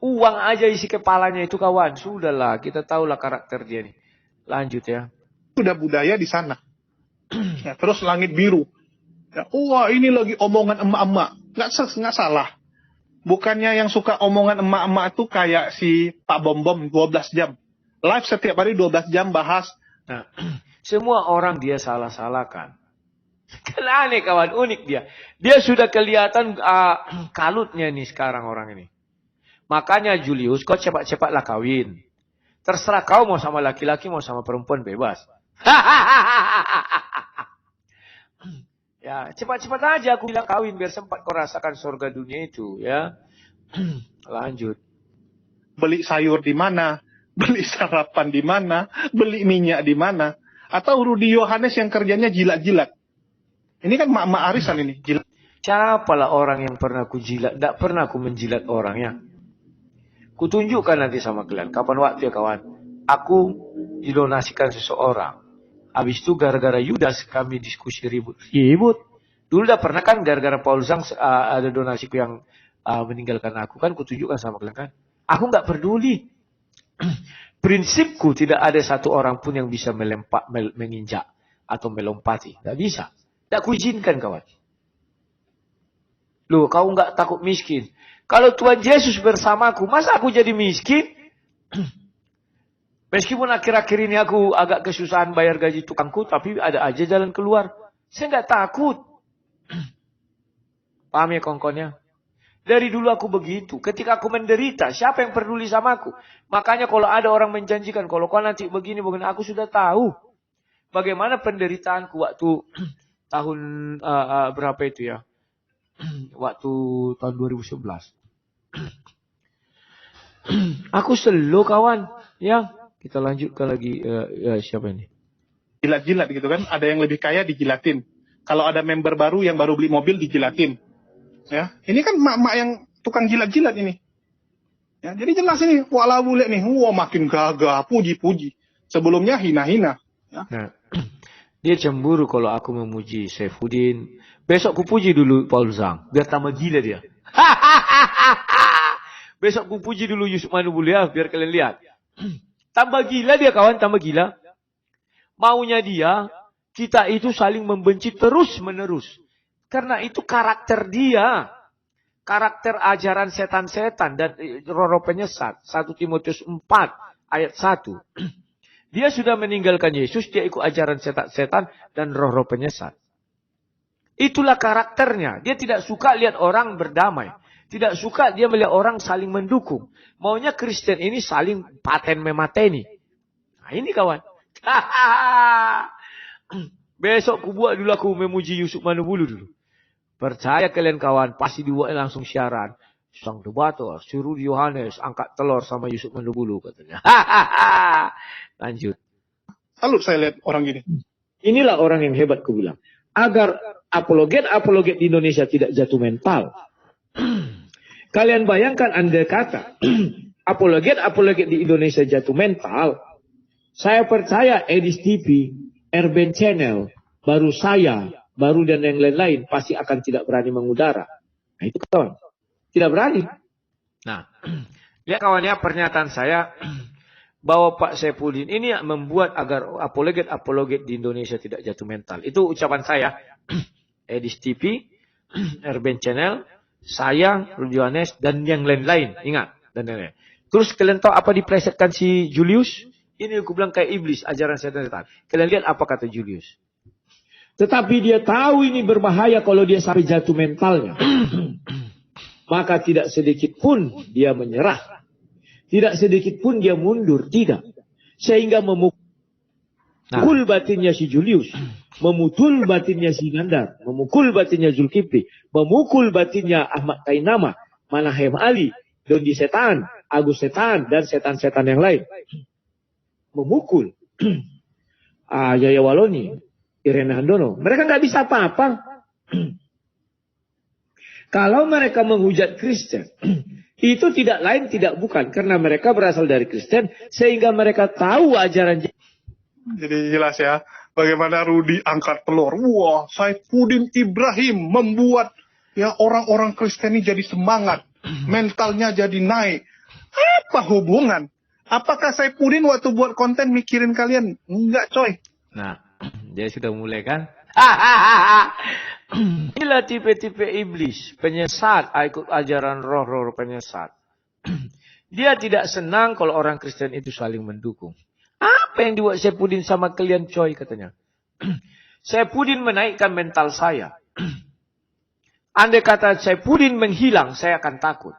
Uang aja isi kepalanya itu kawan. Sudahlah, kita tahulah karakter dia nih. Lanjut ya. Sudah budaya di sana. Ya, terus langit biru. Ya, wah ini lagi omongan emak-emak. Nggak salah. Bukannya yang suka omongan emak-emak itu kayak si Pak Bom-Bom 12 jam. Live setiap hari 12 jam bahas. Nah, semua orang dia salah-salahkan. Kan aneh kawan, unik dia. Dia sudah kelihatan kalutnya nih sekarang orang ini. Makanya Julius, kau cepat-cepatlah kawin. Terserah kau mau sama laki-laki, mau sama perempuan, bebas. Ya, cepat-cepat aja aku bilang kawin biar sempat kau rasakan surga dunia itu, ya. Lanjut. Beli sayur di mana? Beli sarapan di mana? Beli minyak di mana? Atau Rudi Yohanes yang kerjanya jilat-jilat. Ini kan mak-mak arisan ini, jilat. Siapalah orang yang pernah ku jilat? Tidak pernah ku menjilat orang ya. Kutunjukkan nanti sama kalian. Kapan waktu ya kawan? Aku didonasikan seseorang. Habis itu gara-gara Yudas kami diskusi ribut. Dulu dah pernah kan gara-gara Paul Zhang ada donasiku yang meninggalkan aku kan. Kutunjukkan sama kalian kan. Aku nggak peduli. Prinsipku tidak ada satu orang pun yang bisa menginjak atau melompati. Nggak bisa. Nggak kuizinkan kawan. Loh, kau nggak takut miskin? Kalau Tuhan Yesus bersamaku, masa aku jadi miskin? Meskipun akhir-akhir ini aku agak kesusahan bayar gaji tukangku, tapi ada aja jalan keluar. Saya nggak takut. Paham ya kongkonnya? Dari dulu aku begitu. Ketika aku menderita, siapa yang peduli sama aku? Makanya kalau ada orang menjanjikan, kalau kau nanti begini, aku sudah tahu. Bagaimana penderitaanku waktu tahun berapa itu ya? Waktu tahun 2011. Aku selo kawan. Ya, Kita lanjutkan lagi. Siapa ini? Jilat-jilat gitu kan. Ada yang lebih kaya dijilatin. Kalau ada member baru yang baru beli mobil dijilatin. Ya, ini kan mak-mak yang tukang jilat-jilat ini. Ya, jadi jelas ini wala bule nih. Wah, makin gagah, puji-puji. Sebelumnya hina-hina. Ya. Nah, dia cemburu kalau aku memuji Saifuddin. Besok ku puji dulu Paul Zhang. Biar tambah gila dia. Besok ku puji dulu Yusuf Manubulu ya. Biar kalian lihat. Tambah gila dia kawan, tambah gila. Maunya dia, kita itu saling membenci terus-menerus. Karena itu karakter dia. Karakter ajaran setan-setan dan roh-roh penyesat. 1 Timotius 4 ayat 1. Dia sudah meninggalkan Yesus, dia ikut ajaran setan-setan dan roh-roh penyesat. Itulah karakternya. Dia tidak suka lihat orang berdamai. Tidak suka dia melihat orang saling mendukung. Maunya Kristen ini saling paten memateni. Nah ini kawan. Besok ku buat dulu aku memuji Yusuf Manubulu dulu. Percaya kalian kawan, pasti dibuat langsung siaran. Sang debator, suruh Yohanes angkat telur sama Yusuf Manubulu katanya. Lanjut. Salut saya lihat orang gini. Inilah orang yang hebat ku bilang. Agar apologet di Indonesia tidak jatuh mental. Kalian bayangkan andai kata apologet di Indonesia jatuh mental. Saya percaya Edis TV, Erben Channel, baru dan yang lain-lain pasti akan tidak berani mengudara. Nah itu kawan. Tidak berani. Nah, lihat kawan ya pernyataan saya bahwa Pak Saifuddin ini membuat agar apologet di Indonesia tidak jatuh mental. Itu ucapan saya. Edis TV, Erben Channel, saya, Rudi Yohanes, dan yang lain-lain. Ingat. Dan lain-lain. Terus kalian tahu apa diplesetkan si Julius? Ini aku bilang kayak iblis, ajaran setan-setan. Kalian lihat apa kata Julius. Tetapi dia tahu ini berbahaya kalau dia sampai jatuh mentalnya. Maka tidak sedikit pun dia menyerah. Tidak sedikit pun dia mundur. Tidak. Sehingga memukul batinnya si Julius. Memukul batinnya si Nandar. Memukul batinnya Zulkifli. Memukul batinnya Ahmad Tainama. Manahem Ali. Dondi Setan. Agus Setan. Dan setan-setan yang lain. Memukul. Yaya Waloni. Irena Handono. Mereka nggak bisa apa-apa. Kalau mereka menghujat Kristen. Itu tidak lain tidak bukan. Karena mereka berasal dari Kristen. Sehingga mereka tahu ajaran. Jadi jelas ya. Bagaimana Rudi angkat telur. Wah, Saifuddin Ibrahim membuat ya orang-orang Kristen ini jadi semangat. Mentalnya jadi naik. Apa hubungan? Apakah Saifuddin waktu buat konten mikirin kalian? Enggak coy. Nah, dia sudah mulai kan? Inilah tipe-tipe iblis. Penyesat, ikut ajaran roh-roh penyesat. Dia tidak senang kalau orang Kristen itu saling mendukung. Apa yang dibuat Saifuddin sama kalian coy katanya. Saifuddin menaikkan mental saya. Andai kata Saifuddin menghilang, saya akan takut.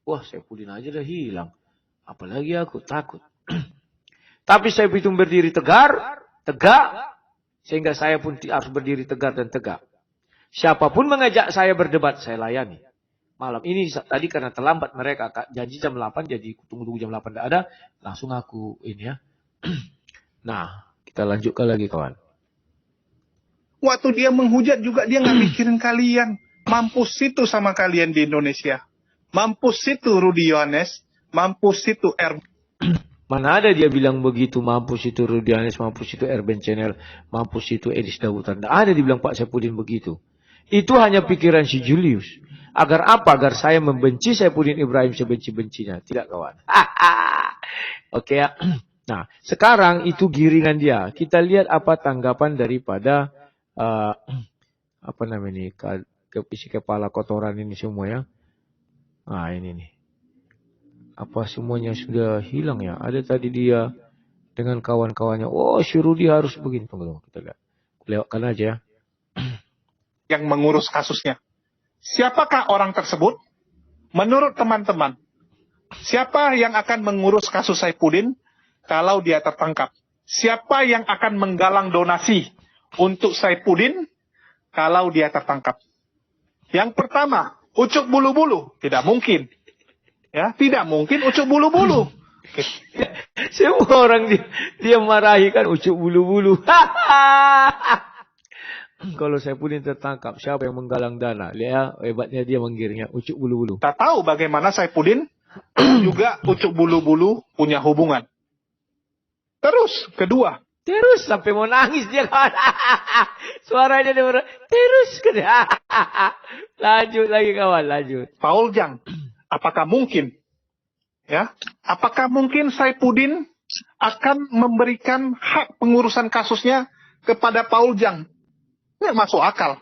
Wah, Saifuddin aja dah hilang. Apalagi aku takut. Tapi Saifuddin berdiri tegak. Sehingga saya pun harus berdiri tegar dan tegak. Siapapun mengajak saya berdebat, saya layani. Malam ini tadi karena terlambat mereka. Janji jam 8, jadi tunggu-tunggu jam 8 tidak ada. Langsung aku ini ya. Nah, kita lanjutkan lagi kawan. Waktu dia menghujat juga dia nggak mikirin kalian. Mampus situ sama kalian di Indonesia. Mampus situ Rudi Yohanes. Mampus situ Mana ada dia bilang begitu. Mampus situ Rudi Yohanes. Mampus situ Erben Channel. Mampus situ Edis Dawutan. Tidak ada dibilang Pak Saifuddin begitu. Itu hanya pikiran si Julius. Agar apa? Agar saya membenci Saifuddin Ibrahim sebenci-bencinya. Tidak kawan. Oke ya. Nah, sekarang itu giringan dia. Kita lihat apa tanggapan daripada apa namanya ini isi kepala kotoran ini semua ya. Nah, ini nih. Apa semuanya sudah hilang ya? Ada tadi dia dengan kawan-kawannya. Oh, si Rudi harus begini. Tunggu, kita lihat. Lewatkan aja ya. Yang mengurus kasusnya. Siapakah orang tersebut? Menurut teman-teman, siapa yang akan mengurus kasus Saifuddin kalau dia tertangkap? Siapa yang akan menggalang donasi untuk Saifuddin kalau dia tertangkap? Yang pertama, Ucuk Bulu-Bulu. Tidak mungkin. Ya, tidak mungkin Ucuk Bulu-Bulu. Oke. Semua orang dia marahi kan ucuk bulu-bulu. Kalau Saifuddin tertangkap, siapa yang menggalang dana? Lihat hebatnya dia menggiringnya ucuk bulu-bulu. Kita tahu bagaimana Saifuddin juga ucuk bulu-bulu punya hubungan. Terus, kedua. Terus sampai mau nangis dia kawan. Suaranya dia terus. Lanjut lagi kawan, lanjut. Paul Jang, apakah mungkin? Ya, apakah mungkin Saifuddin akan memberikan hak pengurusan kasusnya kepada Paul Jang? Nggak masuk akal.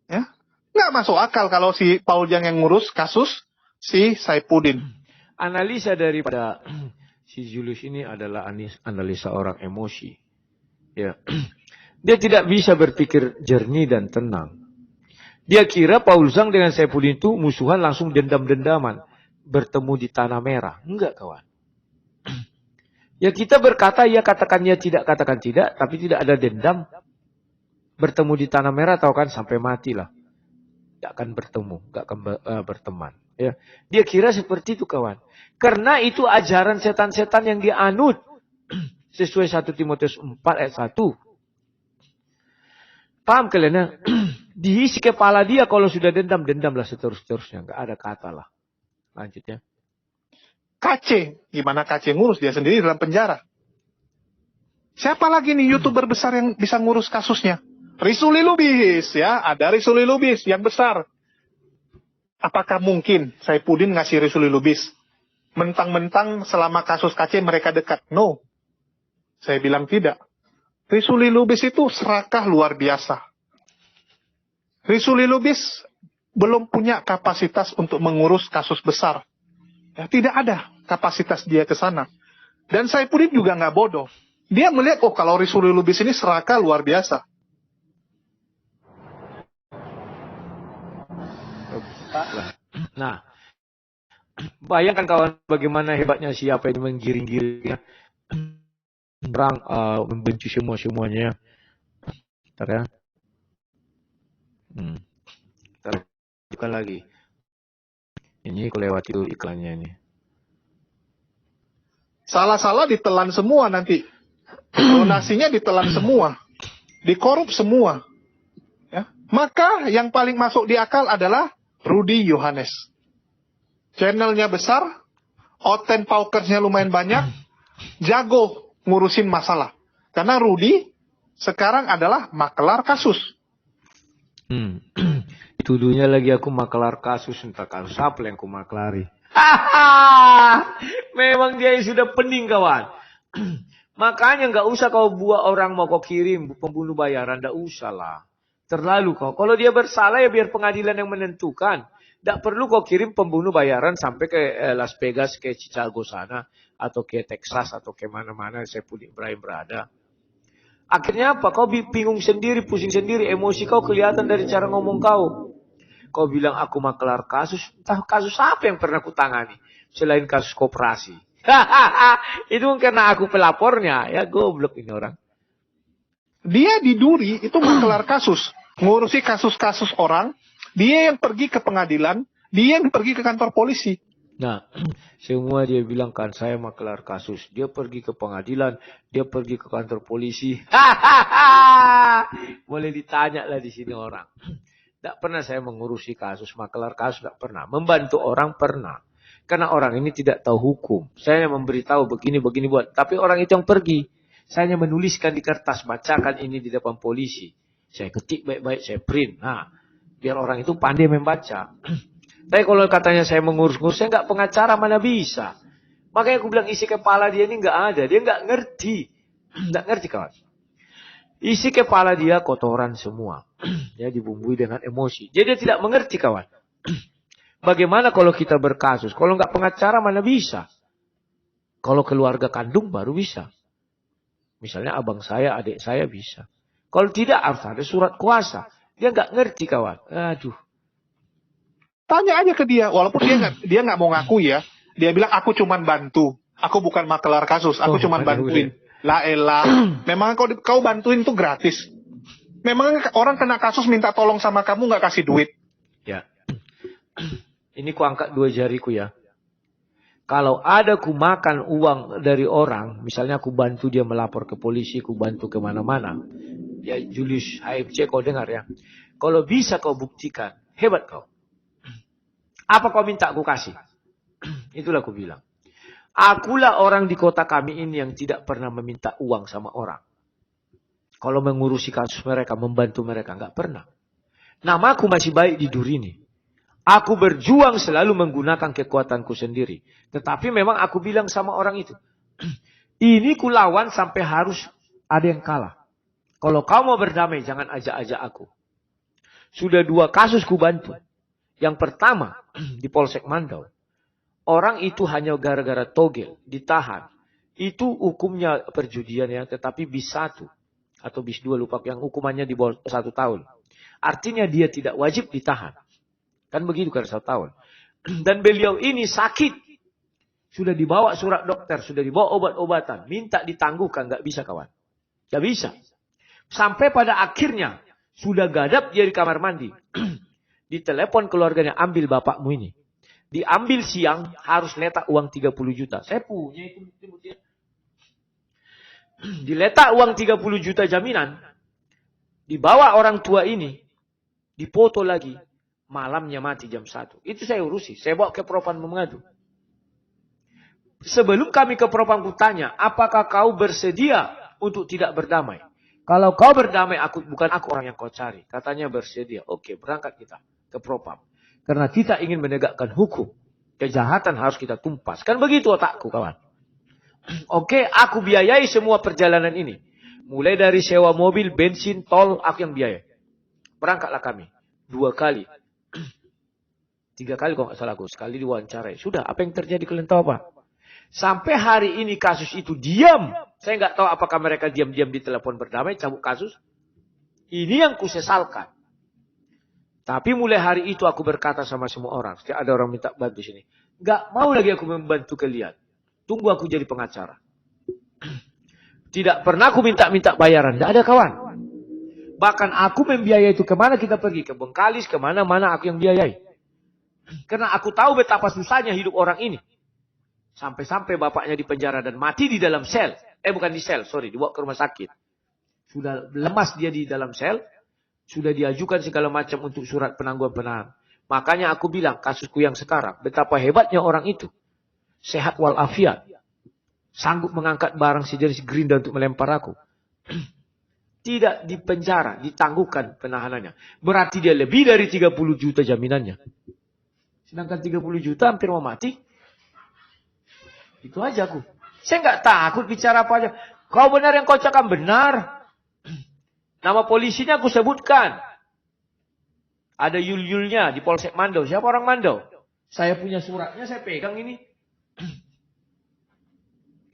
Ya, nggak masuk akal kalau si Paul Jang yang ngurus kasus si Saifuddin. Analisa daripada si Julius ini adalah analisa orang emosi. Ya. Dia tidak bisa berpikir jernih dan tenang. Dia kira Paul Zhang dengan Saifuddin itu musuhan langsung dendam-dendaman. Bertemu di Tanah Merah. Enggak kawan. Ya kita berkata ya katakan ya tidak, katakan tidak. Tapi tidak ada dendam. Bertemu di Tanah Merah tahu kan sampai matilah. Tidak akan bertemu. Tidak akan berteman. Ya. Dia kira seperti itu kawan. Karena itu ajaran setan-setan yang dia anut. Sesuai 1 Timotius 4 ayat 1. Paham kalian ya? Diisi kepala dia kalau sudah dendam-dendamlah seterus-terusnya. Enggak ada kata lah. Lanjutnya. KC, gimana KC ngurus dia sendiri dalam penjara? Siapa lagi nih YouTuber besar yang bisa ngurus kasusnya? Risuli Lubis, ya, ada Risuli Lubis yang besar. Apakah mungkin Saifuddin ngasih Risuli Lubis? Mentang-mentang selama kasus KC mereka dekat. No. Saya bilang tidak. Risuli Lubis itu serakah luar biasa. Risuli Lubis belum punya kapasitas untuk mengurus kasus besar. Ya, tidak ada kapasitas dia ke sana. Dan Saifuddin juga nggak bodoh. Dia melihat, oh kalau Risuli Lubis ini serakah luar biasa. Nah, bayangkan kawan bagaimana hebatnya siapa yang menggiring-giringnya. Orang membenci semuanya. Bentar ya. Bukan lagi. Ini aku lewati dulu iklannya ini. Salah-salah ditelan semua nanti. Donasinya ditelan semua. Dikorup semua. Ya. Maka yang paling masuk di akal adalah Rudy Yohanes. Channelnya besar. Oten paukersnya lumayan banyak. Jago ngurusin masalah. Karena Rudy sekarang adalah makelar kasus. Tuduhnya lagi aku makelar kasus, entah kasus apa yang aku maklari. Memang dia sudah pening kawan. Makanya nggak usah kau buat orang mau kau kirim pembunuh bayaran, nggak usah lah. Terlalu kau. Kalau dia bersalah ya biar pengadilan yang menentukan. Nggak perlu kau kirim pembunuh bayaran sampai ke Las Vegas, ke Chicago sana, atau ke Texas, atau ke mana-mana Saifuddin Ibrahim berada. Akhirnya apa? Kau bingung sendiri, pusing sendiri, emosi kau kelihatan dari cara ngomong kau. Kau bilang aku makelar kasus, entah kasus apa yang pernah kutangani selain kasus koperasi. Itu karena aku pelapornya, ya goblok ini orang. Dia di Duri itu makelar kasus, ngurusi kasus-kasus orang, dia yang pergi ke pengadilan, dia yang pergi ke kantor polisi. Nah, semua dia bilang kan saya makelar kasus. Dia pergi ke pengadilan, dia pergi ke kantor polisi. Boleh ditanya lah di sini orang. Tidak pernah saya mengurusi kasus, makelar kasus tidak pernah. Membantu orang pernah. Karena orang ini tidak tahu hukum. Saya memberitahu begini buat. Tapi orang itu yang pergi. Saya hanya menuliskan di kertas, bacakan ini di depan polisi. Saya ketik baik-baik, saya print. Nah, biar orang itu pandai membaca. Tapi kalau katanya saya mengurus-ngurus, saya nggak pengacara, mana bisa. Makanya aku bilang isi kepala dia ini nggak ada. Dia nggak ngerti. Nggak ngerti kawan. Isi kepala dia kotoran semua. Ya dibumbui dengan emosi. Jadi dia tidak mengerti kawan. Bagaimana kalau kita berkasus? Kalau nggak pengacara mana bisa. Kalau keluarga kandung baru bisa. Misalnya abang saya, adik saya bisa. Kalau tidak harus ada surat kuasa. Dia nggak ngerti kawan. Aduh. Tanya aja ke dia, walaupun dia nggak mau ngaku ya. Dia bilang aku cuman bantu, aku bukan makelar kasus, aku cuman bantuin. La elah, memang kau bantuin itu gratis. Memang orang kena kasus minta tolong sama kamu nggak kasih duit. Ya, ini ku angkat 2 jariku ya. Kalau ada ku makan uang dari orang, misalnya aku bantu dia melapor ke polisi, ku bantu kemana-mana. Ya Julius HMC kau dengar ya. Kalau bisa kau buktikan, hebat kau. Apa kau minta aku kasih? Itulah aku bilang. Akulah orang di kota kami ini yang tidak pernah meminta uang sama orang. Kalau mengurusi kasus mereka, membantu mereka, nggak pernah. Namaku masih baik di Durini. Aku berjuang selalu menggunakan kekuatanku sendiri. Tetapi memang aku bilang sama orang itu. Ini ku lawan sampai harus ada yang kalah. Kalau kau mau berdamai, jangan ajak-ajak aku. Sudah 2 kasus ku bantu. Yang pertama, di Polsek Mandau. Orang itu hanya gara-gara togel, ditahan. Itu hukumnya perjudian ya, tetapi bis 1. Atau bis 2, lupa. Yang hukumannya di bawah 1 tahun. Artinya dia tidak wajib ditahan. Kan begitu kan 1 tahun. Dan beliau ini sakit. Sudah dibawa surat dokter. Sudah dibawa obat-obatan. Minta ditangguhkan. Gak bisa kawan. Gak bisa. Sampai pada akhirnya. Sudah gadap dia di kamar mandi. Ditelepon keluarganya. Ambil bapakmu ini. Diambil siang. Harus letak uang 30 juta. Saya punya itu. Diletak uang 30 juta jaminan. Dibawa orang tua ini. Dipoto lagi. Malamnya mati jam 1. Itu saya urusi. Saya bawa ke Propam mengadu. Sebelum kami ke Propam kutanya, apakah kau bersedia untuk tidak berdamai? Kalau kau berdamai, bukan aku orang yang kau cari. Katanya bersedia. Oke, berangkat kita ke Propam. Karena kita ingin menegakkan hukum. Kejahatan harus kita tumpas. Kan begitu otakku kawan. Oke, aku biayai semua perjalanan ini. Mulai dari sewa mobil, bensin, tol, aku yang biayai. Berangkatlah kami. 2 kali. 3 kali kalau nggak salah aku. Sekali diwawancarai. Sudah, apa yang terjadi kalian tahu apa? Sampai hari ini kasus itu diam. Saya nggak tahu apakah mereka diam-diam di telepon berdamai, cabut kasus. Ini yang kusesalkan. Tapi mulai hari itu aku berkata sama semua orang. Setiap ada orang minta bantu sini. Nggak mau lagi aku membantu kalian. Tunggu aku jadi pengacara. Tidak pernah aku minta bayaran. Tidak ada kawan. Bahkan aku membiayai itu. Kemana kita pergi? Ke Bengkalis, kemana-mana aku yang biayai. Karena aku tahu betapa susahnya hidup orang ini. Sampai-sampai bapaknya di penjara dan mati di dalam sel. Bukan di sel, sorry. Dibawa ke rumah sakit. Sudah lemas dia di dalam sel. Sudah diajukan segala macam untuk surat penangguhan penahanan. Makanya aku bilang kasusku yang sekarang. Betapa hebatnya orang itu. Sehat walafiat. Sanggup mengangkat barang sejenis gerinda untuk melempar aku. Tidak dipenjara, ditangguhkan penahanannya. Berarti dia lebih dari 30 juta jaminannya. Sedangkan 30 juta hampir mau mati. Itu aja aku. Saya nggak takut bicara apa aja. Kau benar yang kau cakap benar. Nama polisinya aku sebutkan. Ada Yul-Yulnya di Polsek Mandau. Siapa orang Mandau? Saya punya suratnya, saya pegang ini.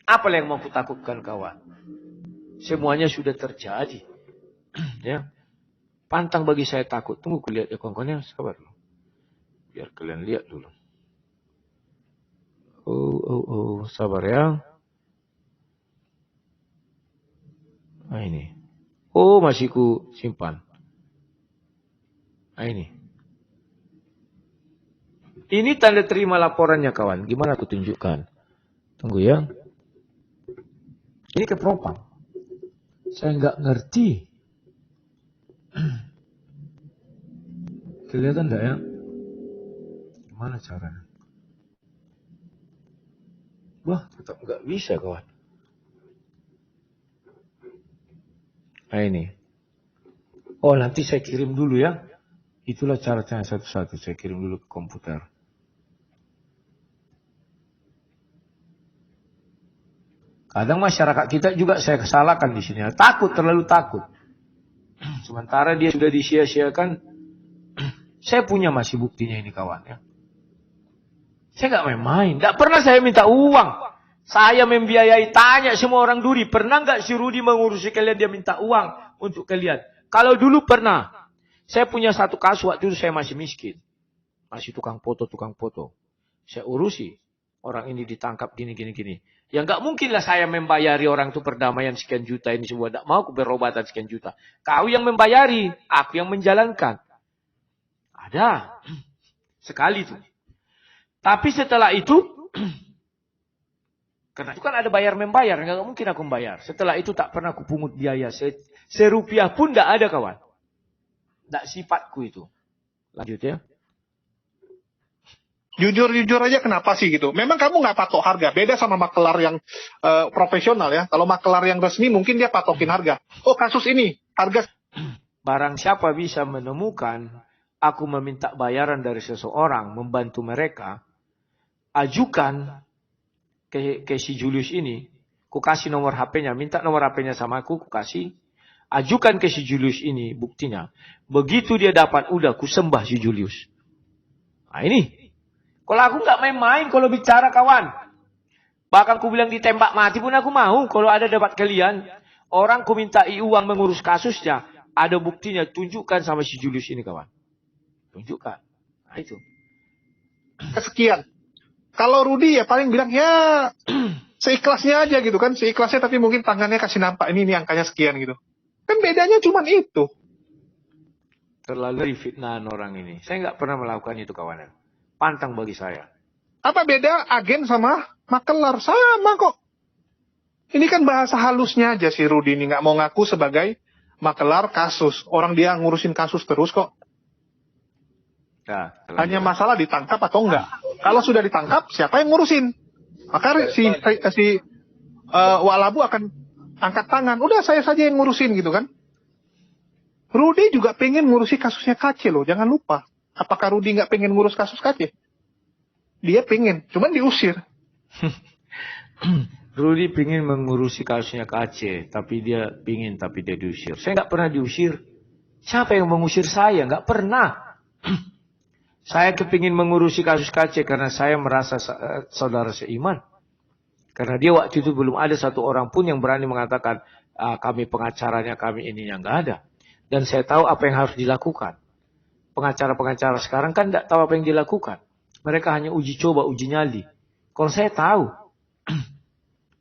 Apa yang mau kutakutkan kawan? Semuanya sudah terjadi. Ya. Pantang bagi saya takut. Tunggu kulihat ya kawan-kawan, sabar dulu. Biar kalian lihat dulu. Sabar ya. Nah ini. Masih ku simpan. Nah ini. Ini tanda terima laporannya kawan. Gimana aku tunjukkan? Tunggu ya. Ini ke Propam. Saya nggak ngerti. Kelihatan enggak ya? Gimana caranya? Wah, tetap nggak bisa kawan. Nah ini. Nanti saya kirim dulu ya. Itulah caranya satu-satu. Saya kirim dulu ke komputer. Kadang masyarakat kita juga saya kesalahkan di sini. Takut, terlalu takut. Sementara dia sudah disia-siakan. Saya punya masih buktinya ini kawan ya. Saya nggak main-main. Nggak pernah saya minta uang. Saya membiayai, tanya semua orang Duri. Pernah nggak si Rudi mengurusi kalian, dia minta uang untuk kalian? Kalau dulu pernah. Saya punya satu kasus waktu itu saya masih miskin. Masih tukang foto. Saya urusi. Orang ini ditangkap gini. Ya nggak mungkin lah saya membayari orang itu perdamaian sekian juta ini semua. Nggak mau aku berobatan sekian juta. Kau yang membayari, aku yang menjalankan. Ada. Sekali itu. Tapi setelah itu, Karena itu kan ada bayar membayar, nggak mungkin aku membayar. Setelah itu tak pernah aku pungut biaya serupiah pun nggak ada kawan. Nggak sifatku itu. Lanjut ya. Jujur aja kenapa sih gitu? Memang kamu nggak patok harga, beda sama makelar yang profesional ya. Kalau makelar yang resmi mungkin dia patokin harga. Oh kasus ini harga. Barang siapa bisa menemukan aku meminta bayaran dari seseorang, membantu mereka, ajukan ke si Julius ini, ku kasih nomor HP-nya, minta nomor HP-nya sama aku kasih, ajukan ke si Julius ini buktinya. Begitu dia dapat, udah ku sembah si Julius. Nah ini. Kalau aku nggak main-main kalau bicara kawan. Bahkan ku bilang ditembak mati pun aku mau. Kalau ada dapat kalian. Orang ku minta uang mengurus kasusnya. Ada buktinya. Tunjukkan sama si Julius ini kawan. Tunjukkan. Nah itu. Kesekian. Kalau Rudy ya paling bilang ya seikhlasnya aja gitu kan. Seikhlasnya tapi mungkin tangannya kasih nampak. Ini angkanya sekian gitu. Kan bedanya cuma itu. Terlalu fitnah orang ini. Saya nggak pernah melakukan itu kawan. Pantang bagi saya. Apa beda agen sama makelar? Sama kok. Ini kan bahasa halusnya aja si Rudy ini. Nggak mau ngaku sebagai makelar kasus. Orang dia ngurusin kasus terus kok. Nah, hanya masalah ditangkap atau enggak. Kalau sudah ditangkap, siapa yang ngurusin? Maka si Walabu akan angkat tangan. Udah saya saja yang ngurusin gitu kan. Rudy juga pengen ngurusi kasusnya KC loh. Jangan lupa. Apakah Rudy nggak pengen ngurus kasus KC? Dia pengen, cuman diusir. Rudy pengen mengurusi kasusnya KC, tapi dia diusir. Saya nggak pernah diusir. Siapa yang mengusir saya? Nggak pernah. Saya kepingin mengurusi kasus KC karena saya merasa saudara seiman. Karena dia waktu itu belum ada satu orang pun yang berani mengatakan kami pengacaranya, kami ininya nggak ada. Dan saya tahu apa yang harus dilakukan. Pengacara-pengacara sekarang kan tidak tahu apa yang dilakukan. Mereka hanya uji coba, uji nyali. Kalau saya tahu.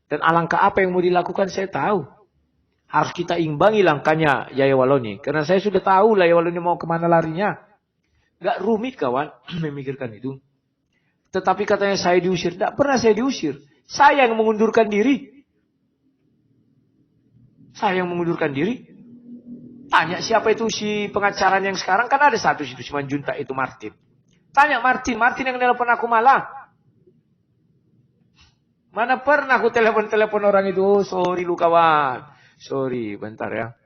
Dan alangkah apa yang mau dilakukan saya tahu. Harus kita imbangi langkahnya Yaya Waloni. Karena saya sudah tahu lah Yaya Waloni mau kemana larinya. Gak rumit kawan memikirkan itu. Tetapi katanya saya diusir. Tidak pernah saya diusir. Saya yang mengundurkan diri. Saya yang mengundurkan diri. Tanya siapa itu si pengacaranya yang sekarang. Kan ada satu situ si Manjunta itu Martin. Tanya Martin yang nelpon aku malah. Mana pernah aku telepon orang itu. Oh, sorry lu kawan. Sorry bentar ya.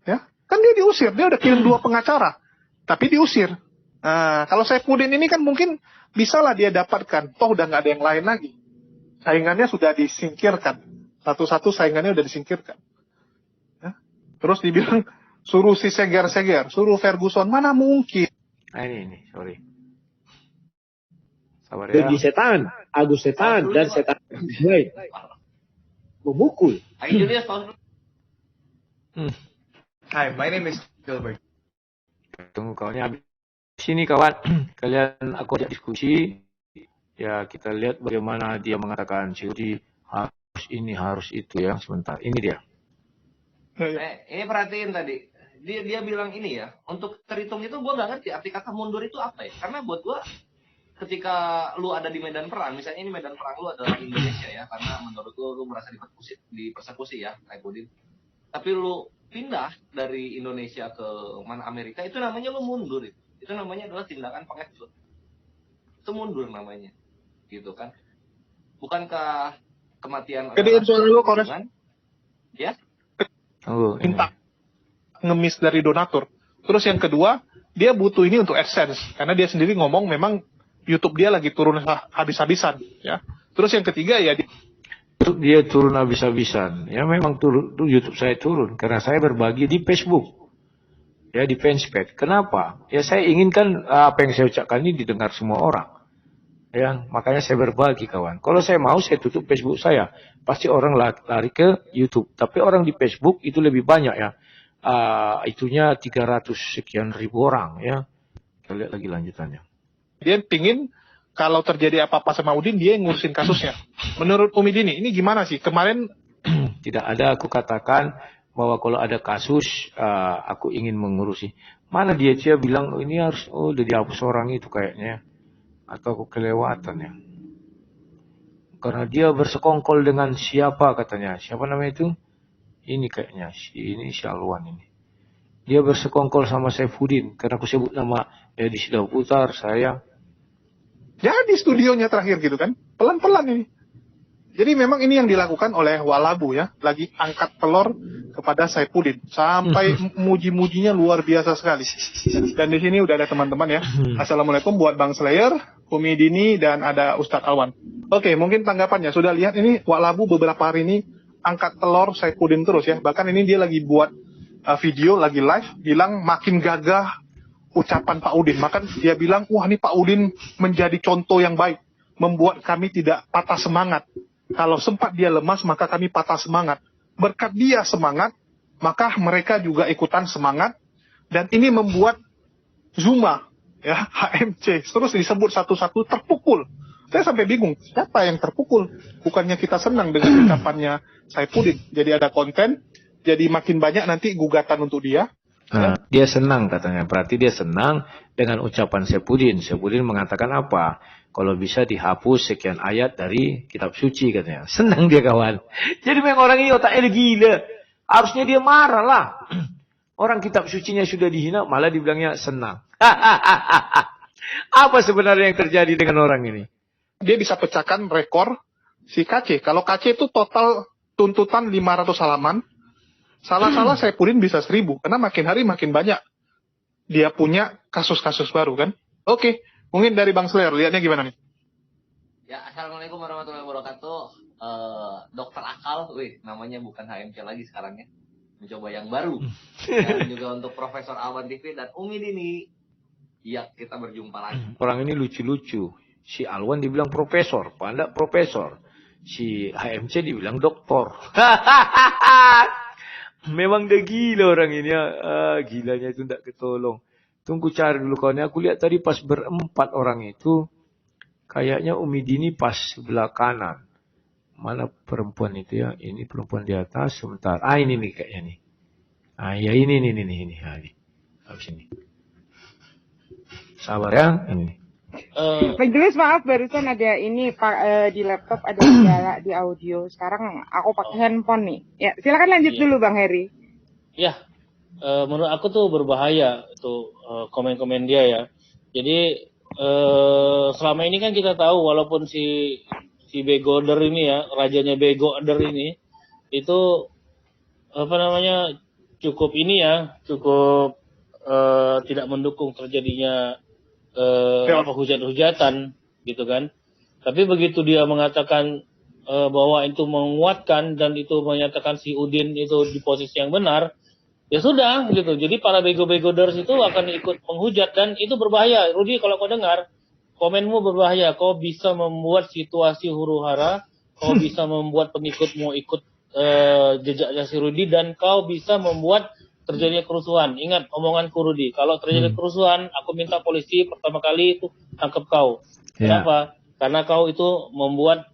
Ya, kan dia diusir. Dia udah kirim 2 pengacara. Tapi diusir. Nah, kalau Saifuddin ini kan mungkin bisalah dia dapatkan. Toh udah nggak ada yang lain lagi. Saingannya sudah disingkirkan. Satu-satu saingannya udah disingkirkan. Terus dibilang suruh si Seger, suruh Ferguson, mana mungkin? Nah ini, sorry. Sabar ya. Jadi setan, Agus setan, dan setan baik. Memukul. Hi Julius, pause dulu. Hi, my name is Gilbert. Tunggu kawannya habis. Sini kawan, kalian aku ajak diskusi. Ya kita lihat bagaimana dia mengatakan Rudy harus ini, harus itu ya. Sebentar, ini dia. Ini perhatiin tadi. Dia bilang ini ya, untuk terhitung itu gue nggak ngerti arti kata mundur itu apa ya. Karena buat gue, ketika lu ada di medan perang, misalnya ini medan perang lu adalah Indonesia ya, karena menurut lu merasa dipersekusi ya, Saifuddin. Tapi lu pindah dari Indonesia ke mana Amerika, itu namanya lu mundur itu. Itu namanya adalah tindakan pengecut. Itu mundur namanya. Gitu kan. Bukankah kematian Gedein suara lu, Kores. Ya? Oh, Minta ngemis dari donatur. Terus yang kedua, dia butuh ini untuk AdSense. Karena dia sendiri ngomong memang YouTube dia lagi turun habis-habisan. Ya. Terus yang ketiga ya dia turun habis-habisan. Ya memang turun, YouTube saya turun. Karena saya berbagi di Facebook. Ya di fanspage. Kenapa? Ya saya inginkan apa yang saya ucapkan ini didengar semua orang. Ya, makanya saya berbagi kawan. Kalau saya mau saya tutup Facebook saya. Pasti orang lari ke YouTube. Tapi orang di Facebook itu lebih banyak ya. Itunya 300 sekian ribu orang ya. Kita lihat lagi lanjutannya. dia pingin kalau terjadi apa-apa sama Udin, dia yang ngurusin kasusnya. Menurut Umi Dini, ini gimana sih? Kemarin tidak ada aku katakan bahwa kalau ada kasus aku ingin mengurusi. Mana dia bilang ini harus udah dihapus orang itu kayaknya. Atau aku kelewatan ya. Karena dia bersekongkol dengan siapa katanya. Siapa namanya itu? Ini kayaknya. Ini si Alwan ini. Dia bersekongkol sama Saifuddin. Karena aku sebut nama Edi Sidaputar, saya. Jadi studionya terakhir gitu kan. Pelan-pelan ini. Jadi memang ini yang dilakukan oleh Walabu ya. Lagi angkat telur kepada Saifuddin. Sampai muji-mujinya luar biasa sekali. Dan di sini udah ada teman-teman ya. Assalamualaikum buat Bang Slayer, Umi Dini, dan ada Ustadz Alwan. Oke, mungkin tanggapannya. Sudah lihat ini Walabu beberapa hari ini angkat telur Saifuddin terus ya. Bahkan ini dia lagi buat video, lagi live. Bilang makin gagah ucapan Pak Udin. Maka dia bilang, wah ini Pak Udin menjadi contoh yang baik. Membuat kami tidak patah semangat. Kalau sempat dia lemas, maka kami patah semangat. Berkat dia semangat, maka mereka juga ikutan semangat. Dan ini membuat Zuma, ya, HMC, terus disebut satu-satu terpukul. Saya sampai bingung, siapa yang terpukul? Bukannya kita senang dengan ucapannya Saifuddin. Jadi ada konten, jadi makin banyak nanti gugatan untuk dia. Nah, dia senang katanya. Berarti dia senang dengan ucapan Saifuddin. Saifuddin mengatakan apa? Kalau bisa dihapus sekian ayat dari kitab suci katanya. Senang dia kawan. Jadi memang orang ini otaknya gila. Harusnya dia marah lah. Orang kitab sucinya sudah dihina, malah dibilangnya senang. Apa sebenarnya yang terjadi dengan orang ini? Dia bisa pecahkan rekor si KC. Kalau KC itu total tuntutan 500 halaman. Salah-salah Saifuddin bisa 1000. Karena makin hari makin banyak. Dia punya kasus-kasus baru kan. Oke. Mungkin dari Bang Slayer, lihatnya gimana nih? Ya, Assalamualaikum warahmatullahi wabarakatuh. Dokter Akal, namanya bukan HMC lagi sekarang ya. Mencoba yang baru. Dan juga untuk Profesor Alwan TV dan Umi Dini. Ya, kita berjumpa lagi. Orang ini lucu-lucu. Si Alwan dibilang profesor, Panda profesor. Si HMC dibilang doktor. Memang dia gila orang ini ya. Gilanya itu tidak ketolong. Tunggu cari dulu kawannya. Aku lihat tadi pas berempat orang itu. Kayaknya Umi Dini pas sebelah kanan. Mana perempuan itu ya? Ini perempuan di atas. Sebentar. Ini nih kayaknya nih. Ya ini. Habis ini. Sabar ya. Ini. Majelis maaf barusan ada ini di laptop ada kendala di audio. Sekarang aku pakai handphone nih. Ya silakan lanjut dulu Bang Heri. Ya, menurut aku tuh berbahaya tuh komen-komen dia ya. Jadi selama ini kan kita tahu walaupun si Begoder ini ya, rajanya Begoder ini itu cukup ini ya, cukup tidak mendukung terjadinya hujat-hujatan gitu kan. Tapi begitu dia mengatakan bahwa itu menguatkan dan itu menyatakan si Udin itu di posisi yang benar, ya sudah gitu. Jadi para bego-begoders itu akan ikut menghujat dan itu berbahaya. Rudi, kalau kau dengar, komenmu berbahaya. Kau bisa membuat situasi huru-hara, kau bisa membuat pengikutmu ikut jejaknya si Rudi, dan kau bisa membuat terjadinya kerusuhan. Ingat omonganku Rudi, kalau terjadi kerusuhan, aku minta polisi pertama kali itu tangkap kau. Kenapa? Karena kau itu membuat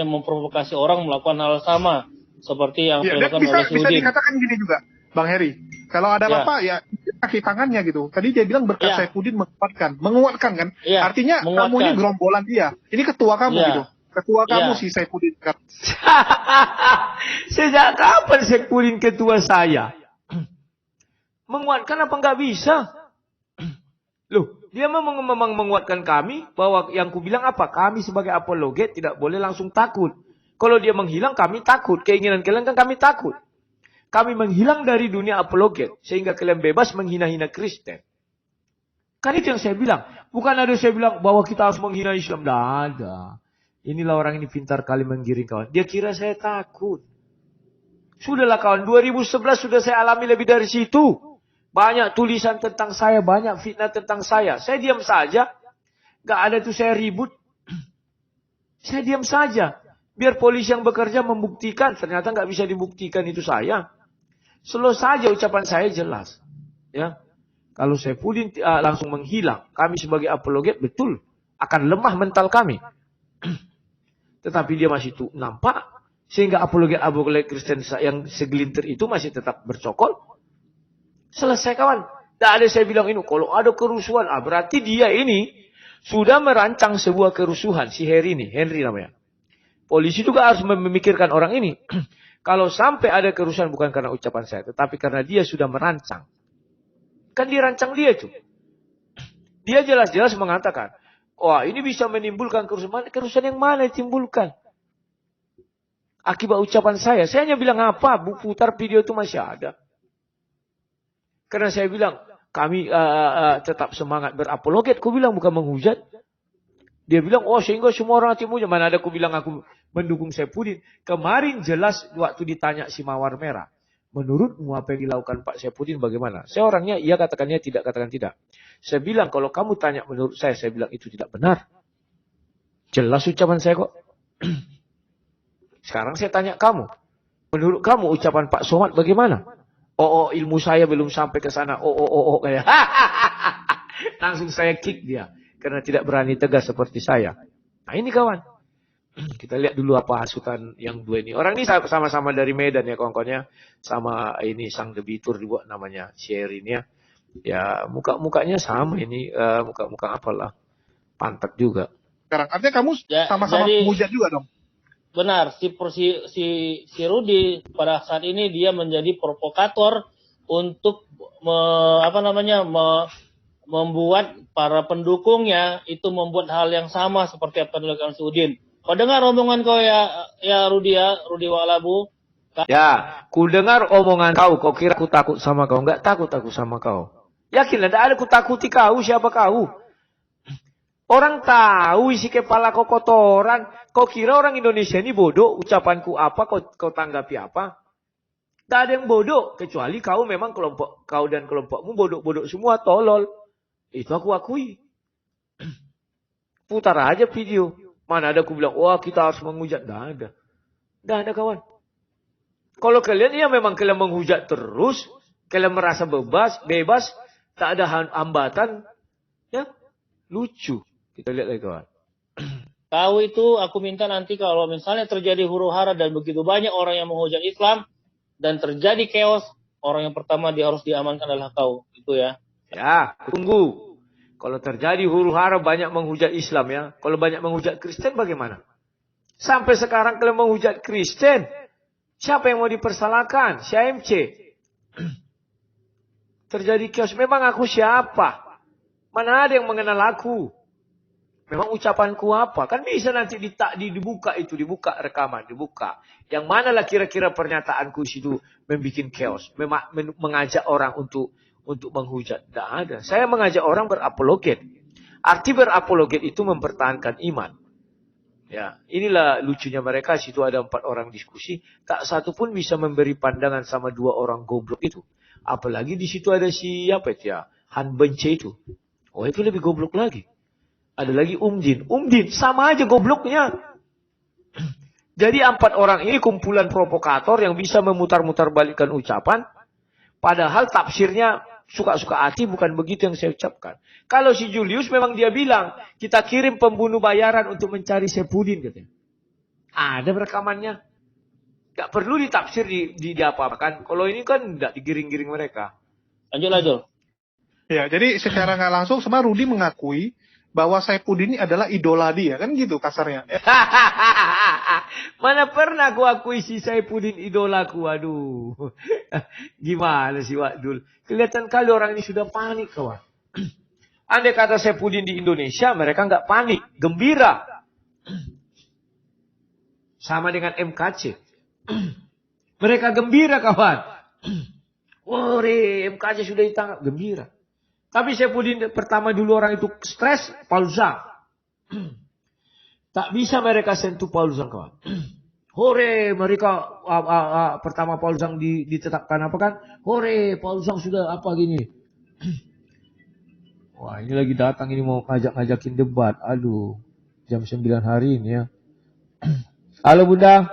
memprovokasi orang melakukan hal sama seperti yang dilakukan oleh si Bisa Udin. dikatakan gini juga, Bang Heri. Kalau ada apa ya kaki tangannya gitu. Tadi dia bilang berkat Saifuddin menguatkan kan? Artinya kamu ini gerombolan dia. Ini ketua kamu gitu. Ketua kamu si Saifuddin kan. Sejak kapan Saifuddin ketua saya? Menguatkan apa nggak bisa? Loh, dia memang menguatkan kami bahwa yang ku bilang apa? Kami sebagai apologet tidak boleh langsung takut. Kalau dia menghilang kami takut. Keinginan kalian kan kami takut. Kami menghilang dari dunia apologet sehingga kalian bebas menghina-hina Kristen. Kan itu yang saya bilang. Bukan ada saya bilang bahwa kita harus menghina Islam. Tidak ada. Inilah orang ini pintar kali menggiring kawan. Dia kira saya takut. Sudahlah kawan, 2011 sudah saya alami lebih dari situ. Banyak tulisan tentang saya, banyak fitnah tentang saya. Saya diam saja. Gak ada tuh saya ribut. Saya diam saja. Biar polisi yang bekerja membuktikan. Ternyata gak bisa dibuktikan itu saya. Slow saja ucapan saya jelas. Ya, kalau Saifuddin langsung menghilang. Kami sebagai apologet betul. Akan lemah mental kami. Tetapi dia masih tuh nampak. Sehingga apologet Kristen yang segelintir itu masih tetap bercokol. Selesai kawan. Tak ada saya bilang ini. Kalau ada kerusuhan. Berarti dia ini sudah merancang sebuah kerusuhan. Si Henry namanya. Polisi juga harus memikirkan orang ini. Kalau sampai ada kerusuhan bukan karena ucapan saya, tetapi karena dia sudah merancang. Kan dirancang dia itu. Dia jelas-jelas mengatakan, wah ini bisa menimbulkan kerusuhan. Kerusuhan yang mana ditimbulkan? Akibat ucapan saya. Saya hanya bilang apa? Putar video itu masih ada. Karena saya bilang, kami tetap semangat berapologet. Aku bilang bukan menghujat. Dia bilang, oh sehingga semua orang hati mulia. Mana ada aku bilang aku mendukung Saifuddin. Kemarin jelas waktu ditanya si Mawar Merah. Menurutmu apa yang dilakukan Pak Saifuddin bagaimana? Saya orangnya, iya katakannya tidak, katakan tidak. Saya bilang, kalau kamu tanya menurut saya bilang itu tidak benar. Jelas ucapan saya kok. Sekarang saya tanya kamu. Menurut kamu ucapan Pak Somad bagaimana? Oh, ilmu saya belum sampai ke sana. Oh, kayak. Langsung saya kick dia. Karena tidak berani tegas seperti saya. Nah ini kawan. Kita lihat dulu apa hasutan yang dua ini. Orang ini sama-sama dari Medan ya kawan-kawannya. Sama ini sang debitur dibuat namanya Sherin ya. Ya muka-mukanya sama ini. Muka-muka apalah. Pantat juga. Sekarang artinya kamu sama-sama menghujat juga dong. Benar, si Rudi pada saat ini dia menjadi provokator untuk membuat para pendukungnya itu membuat hal yang sama seperti apa yang dilakukan si Udin. Kau dengar omongan kau ya Rudi Walabu? Ya, ku dengar omongan kau. Kau kira aku takut sama kau? Enggak takut aku sama kau. Yakinlah, tidak ada ku takuti kau. Siapa kau? Orang tahu isi kepala kau kotoran. Kau kira orang Indonesia ini bodoh? Ucapanku apa? Kau tanggapi apa? Tak ada yang bodoh. Kecuali kau memang kau dan kelompokmu bodoh-bodoh semua. Tolol. Itu aku akui. Putar aja video. Mana ada aku bilang, wah kita harus menghujat. Tidak ada. Tidak ada kawan. Kalau kalian ya memang kalian menghujat terus. Kalian merasa bebas. Tak ada hambatan. Ya, lucu. Kita lihat lagi kawan. Kau itu aku minta nanti kalau misalnya terjadi huru hara dan begitu banyak orang yang menghujat Islam. Dan terjadi chaos. Orang yang pertama dia harus diamankan adalah kau. Itu ya. Ya, tunggu. Kalau terjadi huru hara banyak menghujat Islam ya. Kalau banyak menghujat Kristen bagaimana? Sampai sekarang kalian menghujat Kristen. Siapa yang mau dipersalahkan? Si AMC. Terjadi chaos. Memang aku siapa? Mana ada yang mengenal aku? Memang ucapanku apa? Kan bisa nanti dibuka rekaman, dibuka. Yang manalah kira-kira pernyataanku situ membuat chaos, mengajak orang untuk menghujat. Tidak ada. Saya mengajak orang berapologet. Arti berapologet itu mempertahankan iman. Ya, inilah lucunya mereka. Situ ada 4 orang diskusi, tak satu pun bisa memberi pandangan sama 2 orang goblok itu. Apalagi di situ ada siapa itu ya, Han Bence itu. Oh itu lebih goblok lagi. Ada lagi Umdin sama aja gobloknya. Jadi 4 orang ini kumpulan provokator yang bisa memutar-mutar balikkan ucapan. Padahal tafsirnya suka-suka hati bukan begitu yang saya ucapkan. Kalau si Julius memang dia bilang, kita kirim pembunuh bayaran untuk mencari Saifuddin katanya. Ada rekamannya. Gak perlu ditafsir di apa-apakan. Kalau ini kan tidak digiring-giring mereka. Lanjut. Ya, jadi secara nggak langsung sama Rudi mengakui bahwa Saifuddin ini adalah idola dia, kan gitu kasarnya. Mana pernah aku akui si Saifuddin idolaku, aduh. Gimana sih Wadul? Kelihatan kali orang ini sudah panik kawan. Andai kata Saifuddin di Indonesia, mereka nggak panik, gembira. Sama dengan MKC. Mereka gembira kawan. Wah, MKC sudah ditangkap, gembira. Tapi Saifuddin pertama dulu orang itu stres, Paul Zhang. Tak bisa mereka sentuh Paul Zhang kawan. Hore, mereka pertama Paul Zhang ditetapkan apa kan? Hore, Paul Zhang sudah apa gini. Wah ini lagi datang ini mau ngajakin debat. Aduh, jam 9 hari ini ya. Halo Bunda.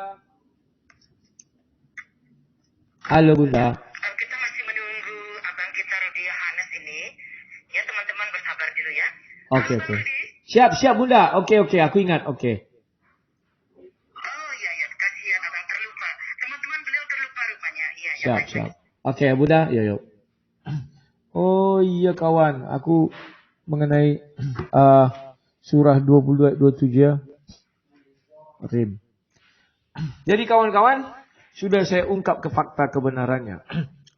Halo Bunda. Kita masih menunggu abang kita Rudi Yohanes ini. Ya teman-teman bersabar dulu ya. Oke. Siap Bunda. Oke, aku ingat. Oke. Oh iya, kasihan abang terlupa. Teman-teman beliau terlupa rupanya. Iya. Siap. Oke Bunda, yuk. Oh iya kawan, aku mengenai surah 22 ayat 27 ya. Rim. Jadi kawan-kawan, sudah saya ungkap ke fakta kebenarannya.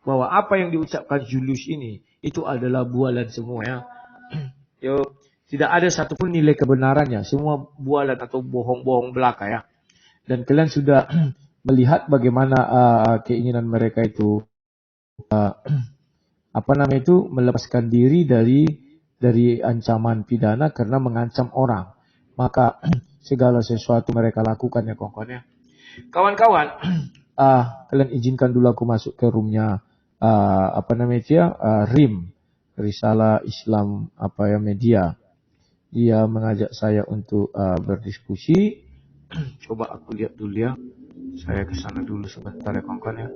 Bahwa apa yang diucapkan Julius ini, itu adalah bualan semua ya. Yo, tidak ada satupun nilai kebenarannya. Semua bualan atau bohong-bohong belaka ya. Dan kalian sudah melihat bagaimana keinginan mereka itu melepaskan diri dari ancaman pidana karena mengancam orang. Maka segala sesuatu mereka lakukan ya kawan-kawan ya. Kawan-kawan, kalian izinkan dulu aku masuk ke roomnya RIM, Risalah Islam Media. Dia mengajak saya untuk berdiskusi. Coba aku lihat dulu ya. Saya ke sana dulu sebentar ya kawan-kawan ya.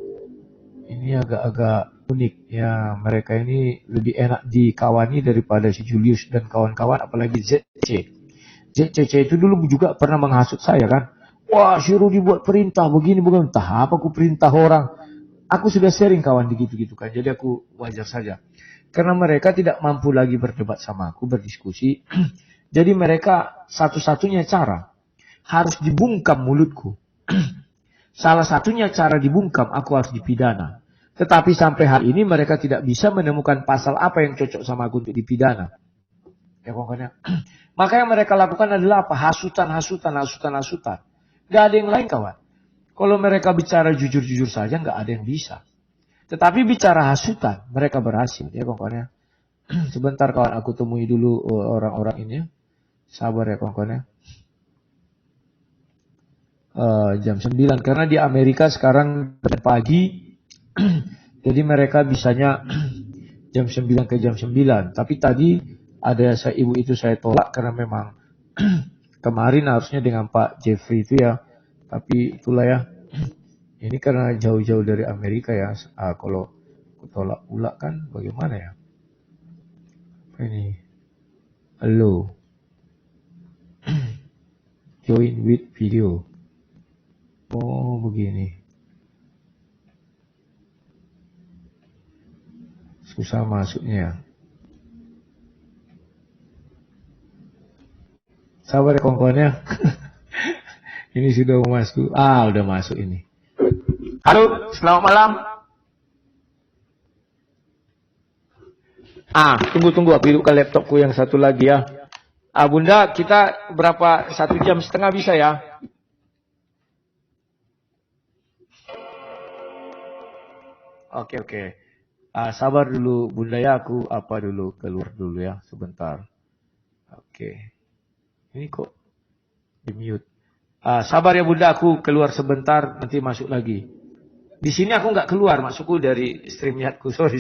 Ini agak-agak unik ya. Mereka ini lebih enak dikawani daripada si Julius dan kawan-kawan, apalagi ZC. ZCC itu dulu juga pernah menghasut saya kan. Wah, suruh dibuat perintah begini bukan. Entah apa aku perintah orang. Aku sudah sering kawan gitu-gitu kan. Jadi aku wajar saja. Karena mereka tidak mampu lagi berdebat sama aku, berdiskusi. Jadi mereka satu-satunya cara harus dibungkam mulutku. Salah satunya cara dibungkam, aku harus dipidana. Tetapi sampai hari ini mereka tidak bisa menemukan pasal apa yang cocok sama aku untuk dipidana. Ya pokoknya. Maka yang mereka lakukan adalah apa? Hasutan. Gak ada yang lain kawan. Kalau mereka bicara jujur-jujur saja nggak ada yang bisa. Tetapi bicara hasutan, mereka berhasil. Ya kawan-kawan ya. Sebentar kawan, aku temui dulu orang-orang ini. Sabar ya kawan-kawan ya. Jam 9. Karena di Amerika sekarang pagi. Jadi mereka bisanya jam 9 ke jam 9. Tapi tadi ada ibu itu saya tolak karena memang kemarin harusnya dengan Pak Jeffrey itu ya. Tapi itulah ya. Ini karena jauh-jauh dari Amerika ya. Kalau aku tolak pula kan bagaimana ya? Apa ini? Halo. Join with video. Oh begini. Susah masuknya. Sabar ya kawan-kawan ya. Ini sudah masuk. Udah masuk ini. Halo, selamat malam. Tunggu. Aku hidupkan laptopku yang satu lagi ya. Bunda, kita berapa? 1,5 jam bisa ya? Oke. Sabar dulu Bunda ya, aku keluar dulu ya, sebentar. Oke. Ini kok di mute. Sabar ya Bunda, aku keluar sebentar, nanti masuk lagi. Di sini aku nggak keluar, masukku dari StreamYardku, sorry.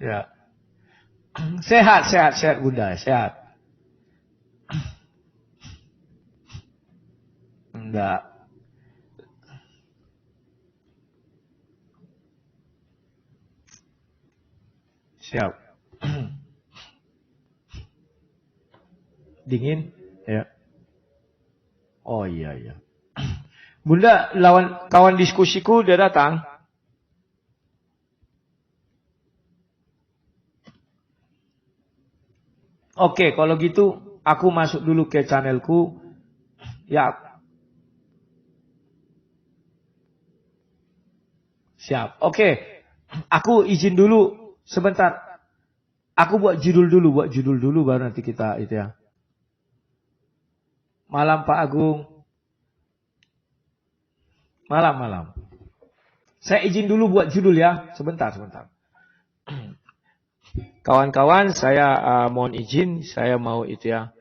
Ya. Sehat Bunda, sehat. Enggak. Siap. Dingin? Ya. Oh iya. Bunda, kawan diskusiku udah datang? Oke, kalau gitu aku masuk dulu ke channelku. Ya. Siap. Oke. Aku izin dulu sebentar. Aku buat judul dulu baru nanti kita itu ya. Malam Pak Agung. Malam. Saya izin dulu buat judul ya. Sebentar. Kawan-kawan, saya mohon izin, saya mau itu ya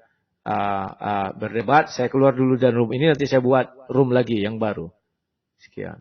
berdebat. Saya keluar dulu dari room ini, nanti saya buat room lagi yang baru. Sekian.